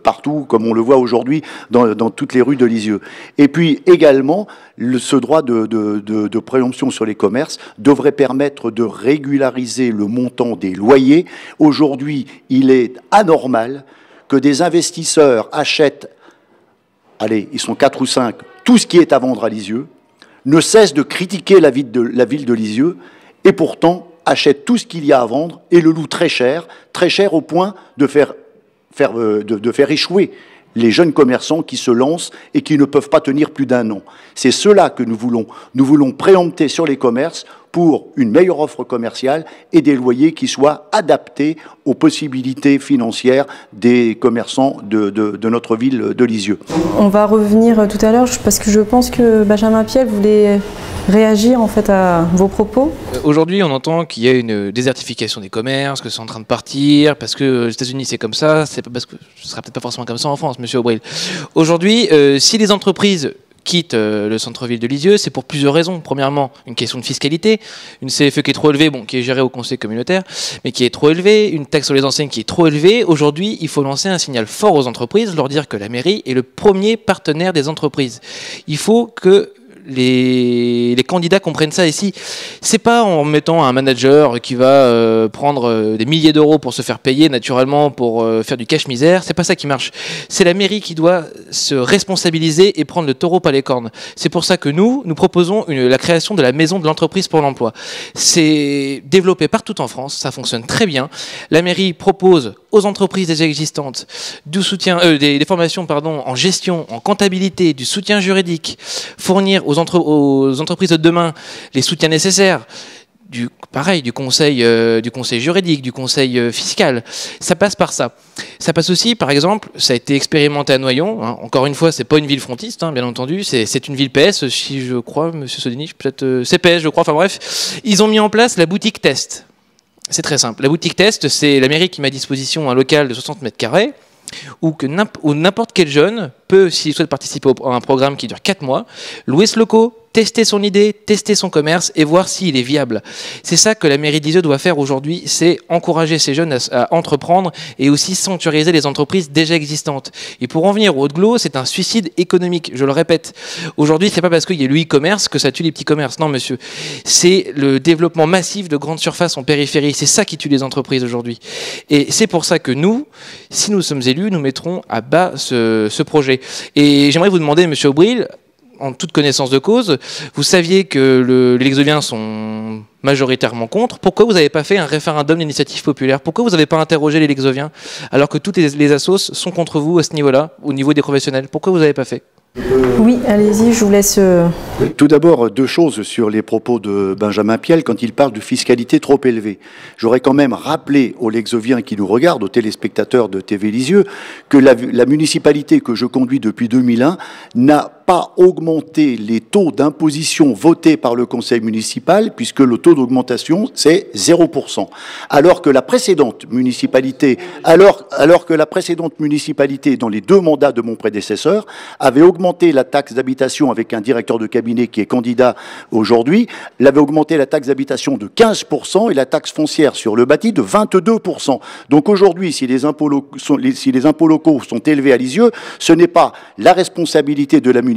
partout comme on le voit aujourd'hui dans toutes les rues de Lisieux. Et puis également, ce droit de préemption sur les commerces devrait permettre de régulariser le montant des loyers. Aujourd'hui, il est anormal que des investisseurs achètent, allez, ils sont 4 ou 5, tout ce qui est à vendre à Lisieux, ne cesse de critiquer la ville de Lisieux, et pourtant achète tout ce qu'il y a à vendre et le loue très cher au point de faire échouer les jeunes commerçants qui se lancent et qui ne peuvent pas tenir plus d'1 an. C'est cela que nous voulons. Nous voulons préempter sur les commerces pour une meilleure offre commerciale et des loyers qui soient adaptés aux possibilités financières des commerçants de notre ville de Lisieux. On va revenir tout à l'heure parce que je pense que Benjamin Piel voulait réagir en fait à vos propos. Aujourd'hui, on entend qu'il y a une désertification des commerces, que c'est en train de partir, parce que aux États-Unis c'est comme ça, c'est pas parce que ce sera peut-être pas forcément comme ça en France, Monsieur Aubry. Aujourd'hui, si les entreprises quittent le centre-ville de Lisieux, c'est pour plusieurs raisons. Premièrement, une question de fiscalité, une CFE qui est trop élevée, qui est gérée au conseil communautaire, mais qui est trop élevée, une taxe sur les enseignes qui est trop élevée. Aujourd'hui, il faut lancer un signal fort aux entreprises, leur dire que la mairie est le premier partenaire des entreprises. Il faut que les candidats comprennent ça ici. C'est pas en mettant un manager qui va prendre des milliers d'euros pour se faire payer naturellement pour faire du cache-misère. C'est pas ça qui marche. C'est la mairie qui doit se responsabiliser et prendre le taureau par les cornes. C'est pour ça que nous proposons la création de la maison de l'entreprise pour l'emploi. C'est développé partout en France. Ça fonctionne très bien. La mairie propose aux entreprises déjà existantes du soutien, des formations en gestion, en comptabilité, du soutien juridique, fournir aux entreprises de demain les soutiens nécessaires, du conseil juridique, du conseil fiscal. Ça passe par ça. Ça passe aussi, par exemple, ça a été expérimenté à Noyon. Encore une fois, c'est pas une ville frontiste, bien entendu. C'est une ville PS, si je crois, Monsieur Sodini, peut-être CPS, je crois. Enfin bref, ils ont mis en place la boutique test. C'est très simple. La boutique test, c'est la mairie qui met à disposition un local de 60 mètres carrés où n'importe quel jeune peut, s'il souhaite participer à un programme qui dure 4 mois, louer ce local, tester son idée, tester son commerce et voir s'il est viable. C'est ça que la mairie de Lisieux doit faire aujourd'hui, c'est encourager ces jeunes à entreprendre et aussi sanctuariser les entreprises déjà existantes. Et pour en venir au Haut-de-Glos, c'est un suicide économique, je le répète. Aujourd'hui, c'est pas parce qu'il y a le e-commerce que ça tue les petits commerces. Non, monsieur. C'est le développement massif de grandes surfaces en périphérie. C'est ça qui tue les entreprises aujourd'hui. Et c'est pour ça que nous, si nous sommes élus, nous mettrons à bas ce projet. Et j'aimerais vous demander, monsieur Aubry, en toute connaissance de cause, vous saviez que les Lexoviens sont majoritairement contre. Pourquoi vous n'avez pas fait un référendum d'initiative populaire? Pourquoi vous n'avez pas interrogé les Lexoviens alors que toutes les assos sont contre vous à ce niveau-là, au niveau des professionnels? Pourquoi vous n'avez pas fait? Oui, allez-y, je vous laisse... Tout d'abord, deux choses sur les propos de Benjamin Piel quand il parle de fiscalité trop élevée. J'aurais quand même rappelé aux Lexoviens qui nous regardent, aux téléspectateurs de TV Lisieux, que la municipalité que je conduis depuis 2001 n'a pas augmenté les taux d'imposition votés par le conseil municipal, puisque le taux d'augmentation, c'est 0%. Alors que la précédente municipalité, dans les 2 mandats de mon prédécesseur, avait augmenté la taxe d'habitation avec un directeur de cabinet qui est candidat aujourd'hui, l'avait augmenté la taxe d'habitation de 15% et la taxe foncière sur le bâti de 22%. Donc aujourd'hui, si les impôts locaux sont élevés à Lisieux, ce n'est pas la responsabilité de la municipalité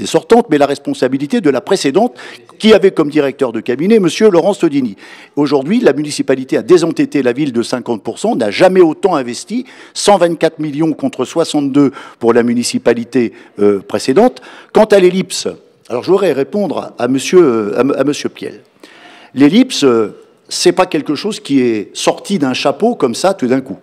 sortante, mais la responsabilité de la précédente, qui avait comme directeur de cabinet monsieur Laurent Sodini. Aujourd'hui, la municipalité a désendetté la ville de 50%, n'a jamais autant investi, 124 millions contre 62 pour la municipalité précédente. Quant à l'ellipse, alors je voudrais répondre à monsieur Piel. L'ellipse, c'est pas quelque chose qui est sorti d'un chapeau comme ça tout d'un coup.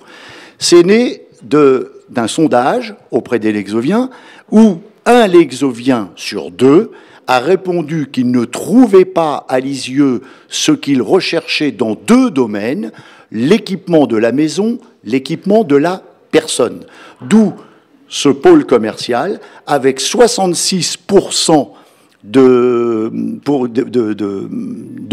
C'est né d'un sondage auprès des Lexoviens où un Lexovien sur 2 a répondu qu'il ne trouvait pas à Lisieux ce qu'il recherchait dans 2 domaines, l'équipement de la maison, l'équipement de la personne. D'où ce pôle commercial avec 66% de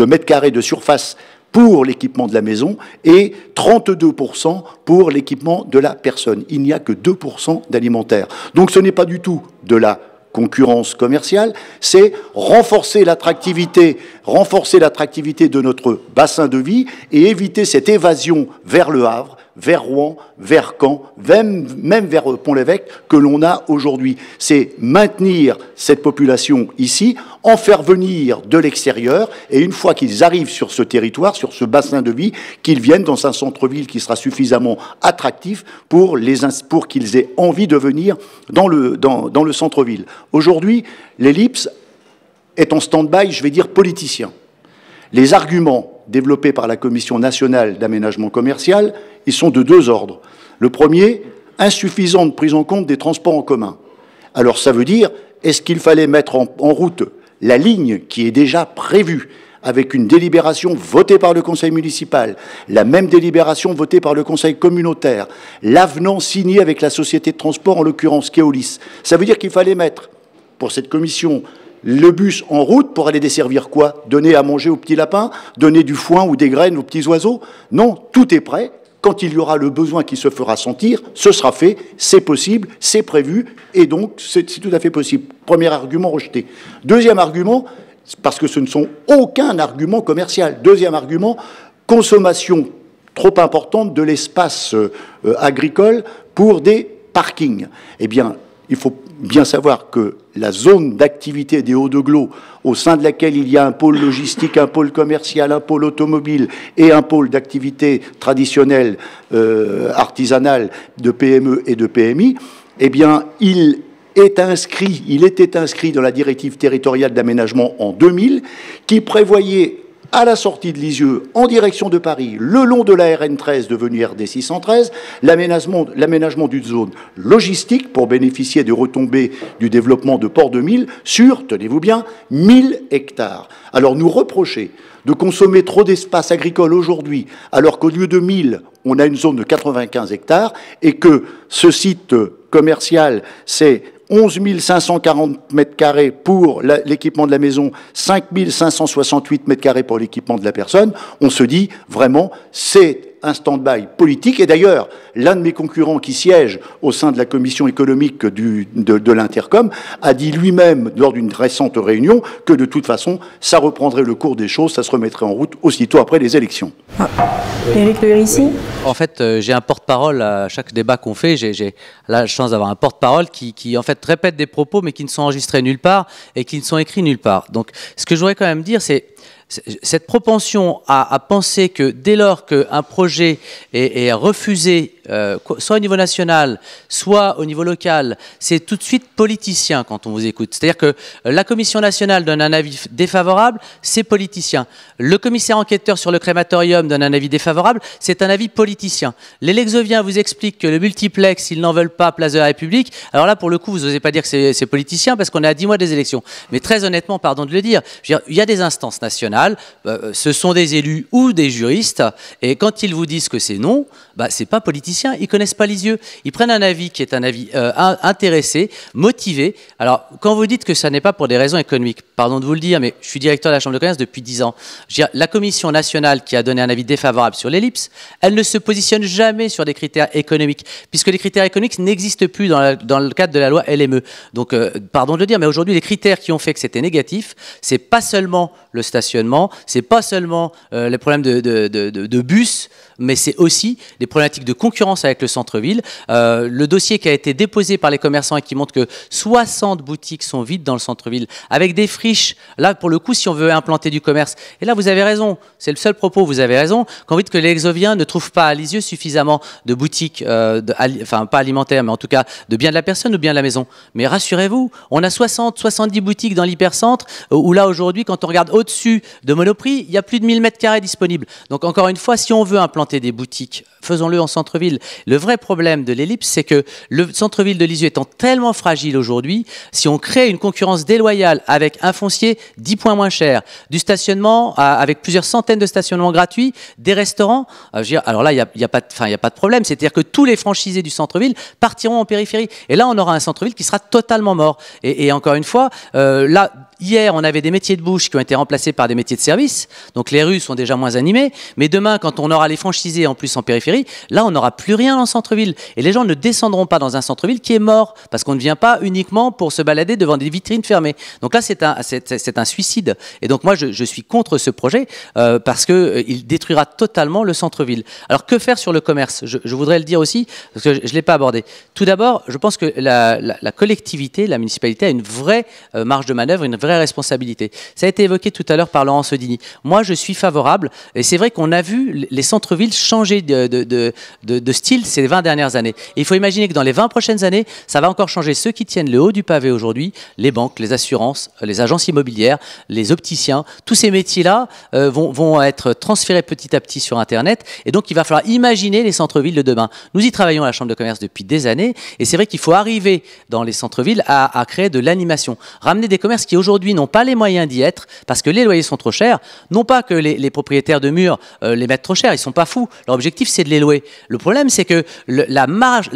mètres carrés de surface pour l'équipement de la maison et 32% pour l'équipement de la personne. Il n'y a que 2% d'alimentaire. Donc ce n'est pas du tout de la concurrence commerciale, c'est renforcer l'attractivité de notre bassin de vie et éviter cette évasion vers Le Havre, vers Rouen, vers Caen, même vers Pont-l'Évêque que l'on a aujourd'hui. C'est maintenir cette population ici, en faire venir de l'extérieur, et une fois qu'ils arrivent sur ce territoire, sur ce bassin de vie, qu'ils viennent dans un centre-ville qui sera suffisamment attractif pour qu'ils aient envie de venir dans le centre-ville. Aujourd'hui, l'ellipse est en stand-by, je vais dire politicien. Les arguments développés par la Commission nationale d'aménagement commercial, ils sont de 2 ordres. Le premier, insuffisante prise en compte des transports en commun. Alors ça veut dire, est-ce qu'il fallait mettre en route la ligne qui est déjà prévue avec une délibération votée par le conseil municipal, la même délibération votée par le conseil communautaire, l'avenant signé avec la société de transport, en l'occurrence Keolis. Ça veut dire qu'il fallait mettre, pour cette commission, le bus en route pour aller desservir quoi? Donner à manger aux petits lapins? Donner du foin ou des graines aux petits oiseaux? Non, tout est prêt. Quand il y aura le besoin qui se fera sentir, ce sera fait, c'est possible, c'est prévu, et donc c'est tout à fait possible. Premier argument rejeté. Deuxième argument, parce que ce ne sont aucun argument commercial. Deuxième argument, consommation trop importante de l'espace agricole pour des parkings. Eh bien, il faut bien savoir que la zone d'activité des Hauts-de-Glos, au sein de laquelle il y a un pôle logistique, un pôle commercial, un pôle automobile et un pôle d'activité traditionnelle, artisanale, de PME et de PMI, eh bien, il était inscrit dans la directive territoriale d'aménagement en 2000, qui prévoyait à la sortie de Lisieux, en direction de Paris, le long de la RN 13 devenue RD 613, l'aménagement d'une zone logistique pour bénéficier des retombées du développement de Port 2000 sur, tenez-vous bien, 1000 hectares. Alors nous reprocher de consommer trop d'espace agricole aujourd'hui, alors qu'au lieu de 1000, on a une zone de 95 hectares, et que ce site commercial, c'est 11 540 mètres carrés pour l'équipement de la maison, 5 568 mètres carrés pour l'équipement de la personne, on se dit vraiment, c'est un stand-by politique. Et d'ailleurs, l'un de mes concurrents qui siège au sein de la commission économique de l'Intercom a dit lui-même, lors d'une récente réunion, que de toute façon, ça reprendrait le cours des choses, ça se remettrait en route aussitôt après les élections. Éric Le Hérissi. En fait, j'ai un porte-parole à chaque débat qu'on fait. J'ai la chance d'avoir un porte-parole qui, en fait, répète des propos, mais qui ne sont enregistrés nulle part et qui ne sont écrits nulle part. Donc, ce que je voudrais quand même dire, c'est cette propension à penser que dès lors qu'un projet est refusé, soit au niveau national, soit au niveau local, c'est tout de suite politicien quand on vous écoute. C'est-à-dire que la Commission nationale donne un avis défavorable, c'est politicien. Le commissaire enquêteur sur le crématorium donne un avis défavorable, c'est un avis politicien. Les Lexoviens vous expliquent que le multiplex, ils n'en veulent pas, place de la République. Alors là, pour le coup, vous n'osez pas dire que c'est politicien parce qu'on est à 10 mois des élections. Mais très honnêtement, pardon de le dire, je veux dire, il y a des instances nationales, ce sont des élus ou des juristes, et quand ils vous disent que c'est non, c'est pas politicien, ils connaissent pas Lisieux. Ils prennent un avis qui est un avis intéressé, motivé. Alors, quand vous dites que ça n'est pas pour des raisons économiques, pardon de vous le dire, mais je suis directeur de la Chambre de commerce depuis 10 ans. Je veux dire, la Commission nationale qui a donné un avis défavorable sur l'ellipse, elle ne se positionne jamais sur des critères économiques, puisque les critères économiques n'existent plus dans le cadre de la loi LME. Donc, pardon de le dire, mais aujourd'hui, les critères qui ont fait que c'était négatif, c'est pas seulement le stationnement, c'est pas seulement les problèmes de bus, mais c'est aussi des problématiques de concurrence avec le centre-ville. Le dossier qui a été déposé par les commerçants et qui montre que 60 boutiques sont vides dans le centre-ville, avec des friches. Là, pour le coup, si on veut implanter du commerce, et là, vous avez raison, c'est le seul propos, vous avez raison, quand vous dites que les Lexoviens ne trouvent pas à Lisieux suffisamment de boutiques, enfin pas alimentaires, mais en tout cas de biens de la personne ou biens de la maison. Mais rassurez-vous, on a 70 boutiques dans l'hypercentre, où là, aujourd'hui, quand on regarde au-dessus de Monoprix, il y a plus de 1000 m² disponibles. Donc, encore une fois, si on veut implanter des boutiques, faisons-le en centre-ville. Le vrai problème de l'ellipse, c'est que le centre-ville de Lisieux étant tellement fragile aujourd'hui, si on crée une concurrence déloyale avec un foncier 10 points moins cher, du stationnement avec plusieurs centaines de stationnements gratuits, des restaurants, alors là, il n'y a pas de problème. C'est-à-dire que tous les franchisés du centre-ville partiront en périphérie. Et là, on aura un centre-ville qui sera totalement mort. Et encore une fois, là, hier, on avait des métiers de bouche qui ont été remplacés par des métiers de service. Donc les rues sont déjà moins animées. Mais demain, quand on aura les franchisés en plus en périphérie, là, on n'aura plus rien dans le centre-ville. Et les gens ne descendront pas dans un centre-ville qui est mort. Parce qu'on ne vient pas uniquement pour se balader devant des vitrines fermées. Donc là, c'est un suicide. Et donc moi, je suis contre ce projet parce qu'il détruira totalement le centre-ville. Alors que faire sur le commerce ? Je voudrais le dire aussi, parce que je ne l'ai pas abordé. Tout d'abord, je pense que la collectivité, la municipalité a une vraie marge de manœuvre, une vraie responsabilité. Ça a été évoqué tout à l'heure par Laurent Sodini. Moi, je suis favorable, et c'est vrai qu'on a vu les centres-villes changer de style ces 20 dernières années. Et il faut imaginer que dans les 20 prochaines années, ça va encore changer. Ceux qui tiennent le haut du pavé aujourd'hui, les banques, les assurances, les agences immobilières, les opticiens, tous ces métiers-là vont être transférés petit à petit sur Internet, et donc il va falloir imaginer les centres-villes de demain. Nous y travaillons à la Chambre de commerce depuis des années, et c'est vrai qu'il faut arriver dans les centres-villes à créer de l'animation. Ramener des commerces qui aujourd'hui n'ont pas les moyens d'y être, parce que les loyers sont trop chers, non pas que les propriétaires de murs les mettent trop chers, ils sont pas fous, leur objectif c'est de les louer. Le problème c'est que la marge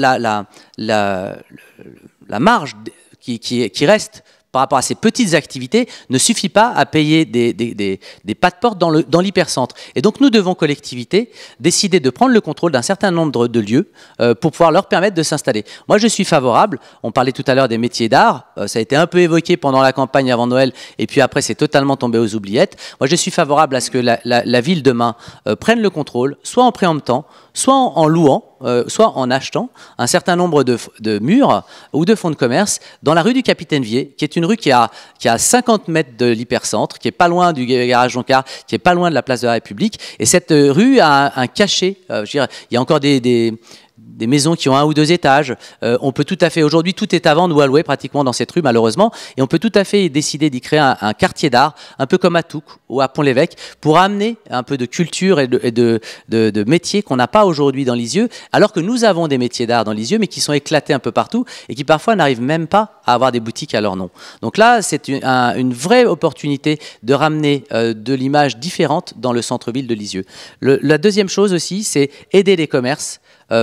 qui reste par rapport à ces petites activités ne suffit pas à payer des pas de porte dans l'hypercentre. Et donc nous devons, collectivité, décider de prendre le contrôle d'un certain nombre de lieux pour pouvoir leur permettre de s'installer. Moi je suis favorable, on parlait tout à l'heure des métiers d'art, ça a été un peu évoqué pendant la campagne avant Noël et puis après c'est totalement tombé aux oubliettes. Moi je suis favorable à ce que la ville demain prenne le contrôle, soit en préemptant, soit en louant, soit en achetant un certain nombre de murs ou de fonds de commerce dans la rue du Capitaine Vier, qui est une rue qui a 50 mètres de l'hypercentre, qui est pas loin du garage Joncar, qui est pas loin de la place de la République. Et cette rue a un cachet. Je veux dire, il y a encore des maisons qui ont 1 ou 2 étages. On peut tout à fait, aujourd'hui, tout est à vendre ou à louer pratiquement dans cette rue, malheureusement. Et on peut tout à fait décider d'y créer un quartier d'art, un peu comme à Touques ou à Pont-l'Évêque, pour amener un peu de culture et de métiers qu'on n'a pas aujourd'hui dans Lisieux, alors que nous avons des métiers d'art dans Lisieux, mais qui sont éclatés un peu partout et qui parfois n'arrivent même pas à avoir des boutiques à leur nom. Donc là, c'est une vraie opportunité de ramener de l'image différente dans le centre-ville de Lisieux. La deuxième chose aussi, c'est aider les commerces.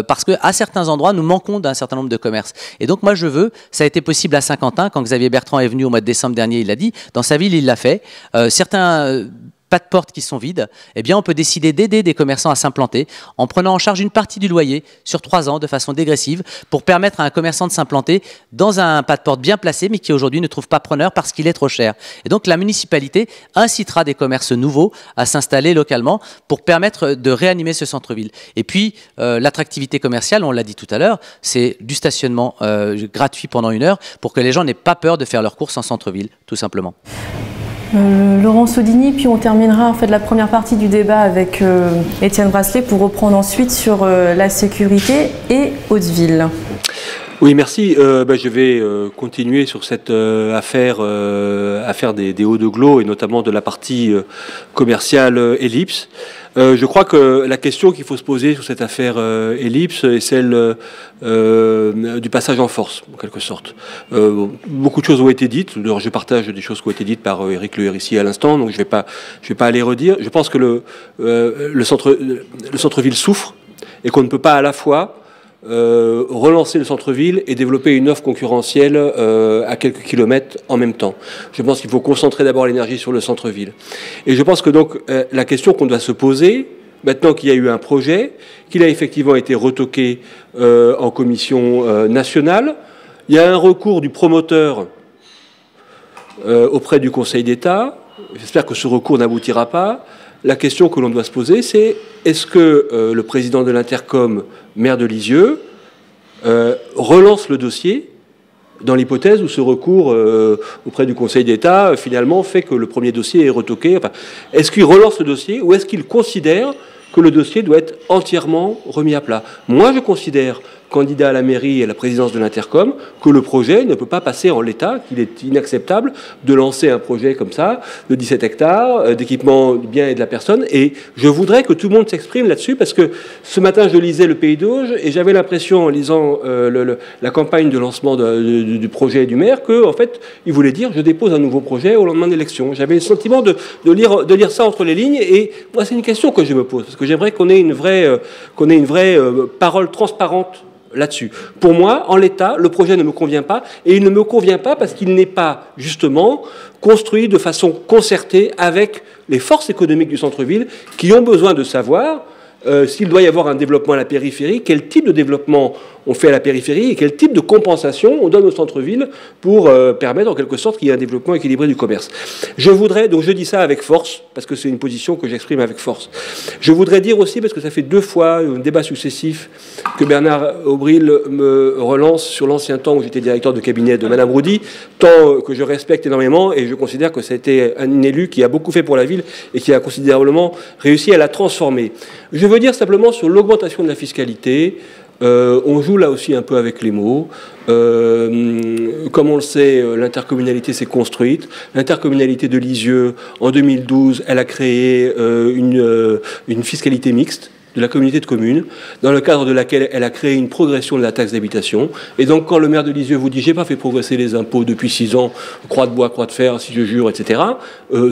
Parce qu'à certains endroits, nous manquons d'un certain nombre de commerces. Et donc moi je veux, ça a été possible à Saint-Quentin, quand Xavier Bertrand est venu au mois de décembre dernier, il l'a dit, dans sa ville il l'a fait, certains pas de portes qui sont vides, eh bien on peut décider d'aider des commerçants à s'implanter en prenant en charge une partie du loyer sur 3 ans de façon dégressive pour permettre à un commerçant de s'implanter dans un pas de porte bien placé mais qui aujourd'hui ne trouve pas preneur parce qu'il est trop cher. Et donc la municipalité incitera des commerces nouveaux à s'installer localement pour permettre de réanimer ce centre-ville. Et puis l'attractivité commerciale, on l'a dit tout à l'heure, c'est du stationnement gratuit pendant 1 heure pour que les gens n'aient pas peur de faire leurs courses en centre-ville, tout simplement. Laurent Sodigny, puis on terminera en fait la première partie du débat avec Étienne Brasselet pour reprendre ensuite sur la sécurité et Hauteville. Oui, merci. Je vais continuer sur cette affaire des hauts de Glos et notamment de la partie commerciale Ellipse. Je crois que la question qu'il faut se poser sur cette affaire Ellipse est celle du passage en force, en quelque sorte. Beaucoup de choses ont été dites. Je partage des choses qui ont été dites par Éric Le Hérissi à l'instant, donc je vais pas aller redire. Je pense que le centre-ville souffre et qu'on ne peut pas à la fois relancer le centre-ville et développer une offre concurrentielle à quelques kilomètres en même temps. Je pense qu'il faut concentrer d'abord l'énergie sur le centre-ville. Et je pense que donc la question qu'on doit se poser, maintenant qu'il y a eu un projet, qu'il a effectivement été retoqué en commission nationale, il y a un recours du promoteur auprès du Conseil d'État. J'espère que ce recours n'aboutira pas. La question que l'on doit se poser, c'est est-ce que le président de l'Intercom, maire de Lisieux, relance le dossier dans l'hypothèse où ce recours auprès du Conseil d'État, finalement, fait que le premier dossier est retoqué. Enfin, est-ce qu'il relance le dossier ou est-ce qu'il considère que le dossier doit être entièrement remis à plat? Moi, je considère, candidat à la mairie et à la présidence de l'Intercom, que le projet ne peut pas passer en l'état, qu'il est inacceptable de lancer un projet comme ça, de 17 hectares, d'équipement du bien et de la personne. Et je voudrais que tout le monde s'exprime là-dessus, parce que ce matin, je lisais le Pays d'Auge, et j'avais l'impression, en lisant la campagne de lancement du projet du maire, qu'en fait, il voulait dire « je dépose un nouveau projet au lendemain de l'élection ». J'avais le sentiment de lire ça entre les lignes, et moi, c'est une question que je me pose, parce que j'aimerais qu'on ait une vraie parole transparente là-dessus. Pour moi, en l'état, le projet ne me convient pas, et il ne me convient pas parce qu'il n'est pas, justement, construit de façon concertée avec les forces économiques du centre-ville qui ont besoin de savoir s'il doit y avoir un développement à la périphérie, quel type de développement on fait à la périphérie et quel type de compensation on donne au centre-ville pour permettre en quelque sorte qu'il y ait un développement équilibré du commerce. Je voudrais, donc je dis ça avec force, parce que c'est une position que j'exprime avec force. Je voudrais dire aussi, parce que ça fait 2 fois, un débat successif, que Bernard Aubril me relance sur l'ancien temps où j'étais directeur de cabinet de Madame Roudy, tant que je respecte énormément et je considère que c'était un élu qui a beaucoup fait pour la ville et qui a considérablement réussi à la transformer. Je veux dire simplement sur l'augmentation de la fiscalité. On joue là aussi un peu avec les mots. Comme on le sait, l'intercommunalité s'est construite. L'intercommunalité de Lisieux, en 2012, elle a créé une fiscalité mixte de la communauté de communes, dans le cadre de laquelle elle a créé une progression de la taxe d'habitation. Et donc, quand le maire de Lisieux vous dit « j'ai pas fait progresser les impôts depuis 6 ans, croix de bois, croix de fer, si je jure, etc. »,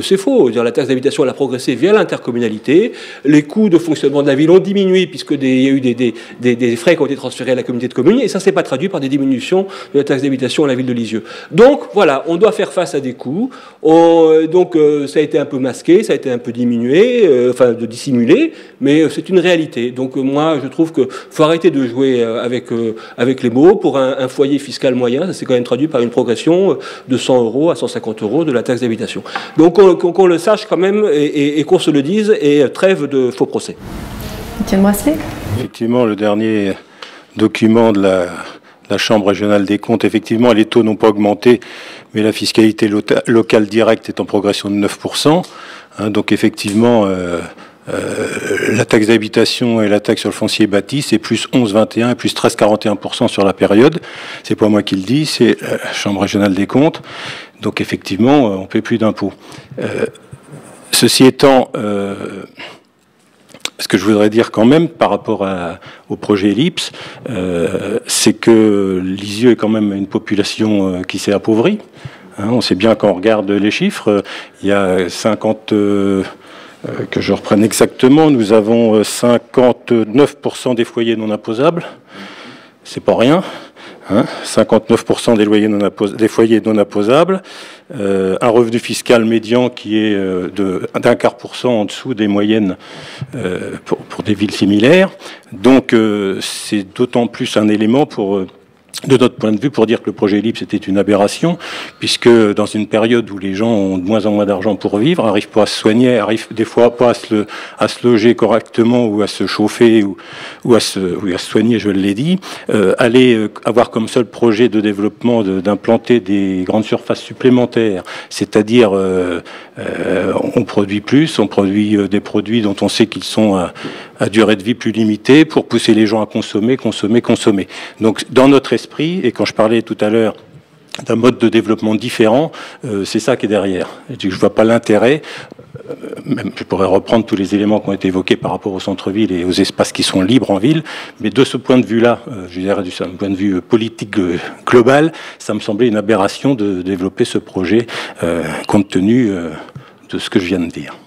c'est faux. La taxe d'habitation, elle a progressé via l'intercommunalité. Les coûts de fonctionnement de la ville ont diminué puisqu'il y a eu des frais qui ont été transférés à la communauté de communes, et ça ne s'est pas traduit par des diminutions de la taxe d'habitation à la ville de Lisieux. Donc, voilà, on doit faire face à des coûts. Ça a été un peu masqué, ça a été un peu diminué, de dissimulé, mais c'est une réalité. Donc moi, je trouve qu'il faut arrêter de jouer avec les mots. Pour un foyer fiscal moyen, ça s'est quand même traduit par une progression de 100 € à 150 € de la taxe d'habitation. Donc qu'on le sache quand même et qu'on se le dise, et trêve de faux procès. Étienne Brasselet ? Effectivement, le dernier document de la Chambre régionale des comptes, effectivement, les taux n'ont pas augmenté, mais la fiscalité locale directe est en progression de 9%. Donc effectivement... la taxe d'habitation et la taxe sur le foncier bâti, c'est plus 11,21 et plus 13,41% sur la période. C'est pas moi qui le dis, c'est la Chambre régionale des comptes. Donc effectivement, on ne paie plus d'impôts. Ceci étant, ce que je voudrais dire quand même par rapport au projet Ellipse, c'est que Lisieux est quand même une population qui s'est appauvrie. On sait bien quand on regarde les chiffres, il y a 50... que je reprenne exactement, nous avons 59% des foyers non imposables, c'est pas rien, 59% des foyers non imposables, un revenu fiscal médian qui est d'un quart % en dessous des moyennes pour des villes similaires, donc c'est d'autant plus un élément pour de notre point de vue, pour dire que le projet LIP c'était une aberration, puisque dans une période où les gens ont de moins en moins d'argent pour vivre, n'arrivent pas à se soigner, arrivent des fois pas à se loger correctement ou à se chauffer ou à se soigner, je l'ai dit, aller avoir comme seul projet de développement d'implanter des grandes surfaces supplémentaires, c'est-à-dire on produit plus, on produit des produits dont on sait qu'ils sont à durée de vie plus limitée pour pousser les gens à consommer. Donc dans notre esprit, et quand je parlais tout à l'heure d'un mode de développement différent, c'est ça qui est derrière. Je ne vois pas l'intérêt, même je pourrais reprendre tous les éléments qui ont été évoqués par rapport au centre-ville et aux espaces qui sont libres en ville, mais de ce point de vue-là, je dirais du point de vue politique global, ça me semblait une aberration de développer ce projet compte tenu de ce que je viens de dire.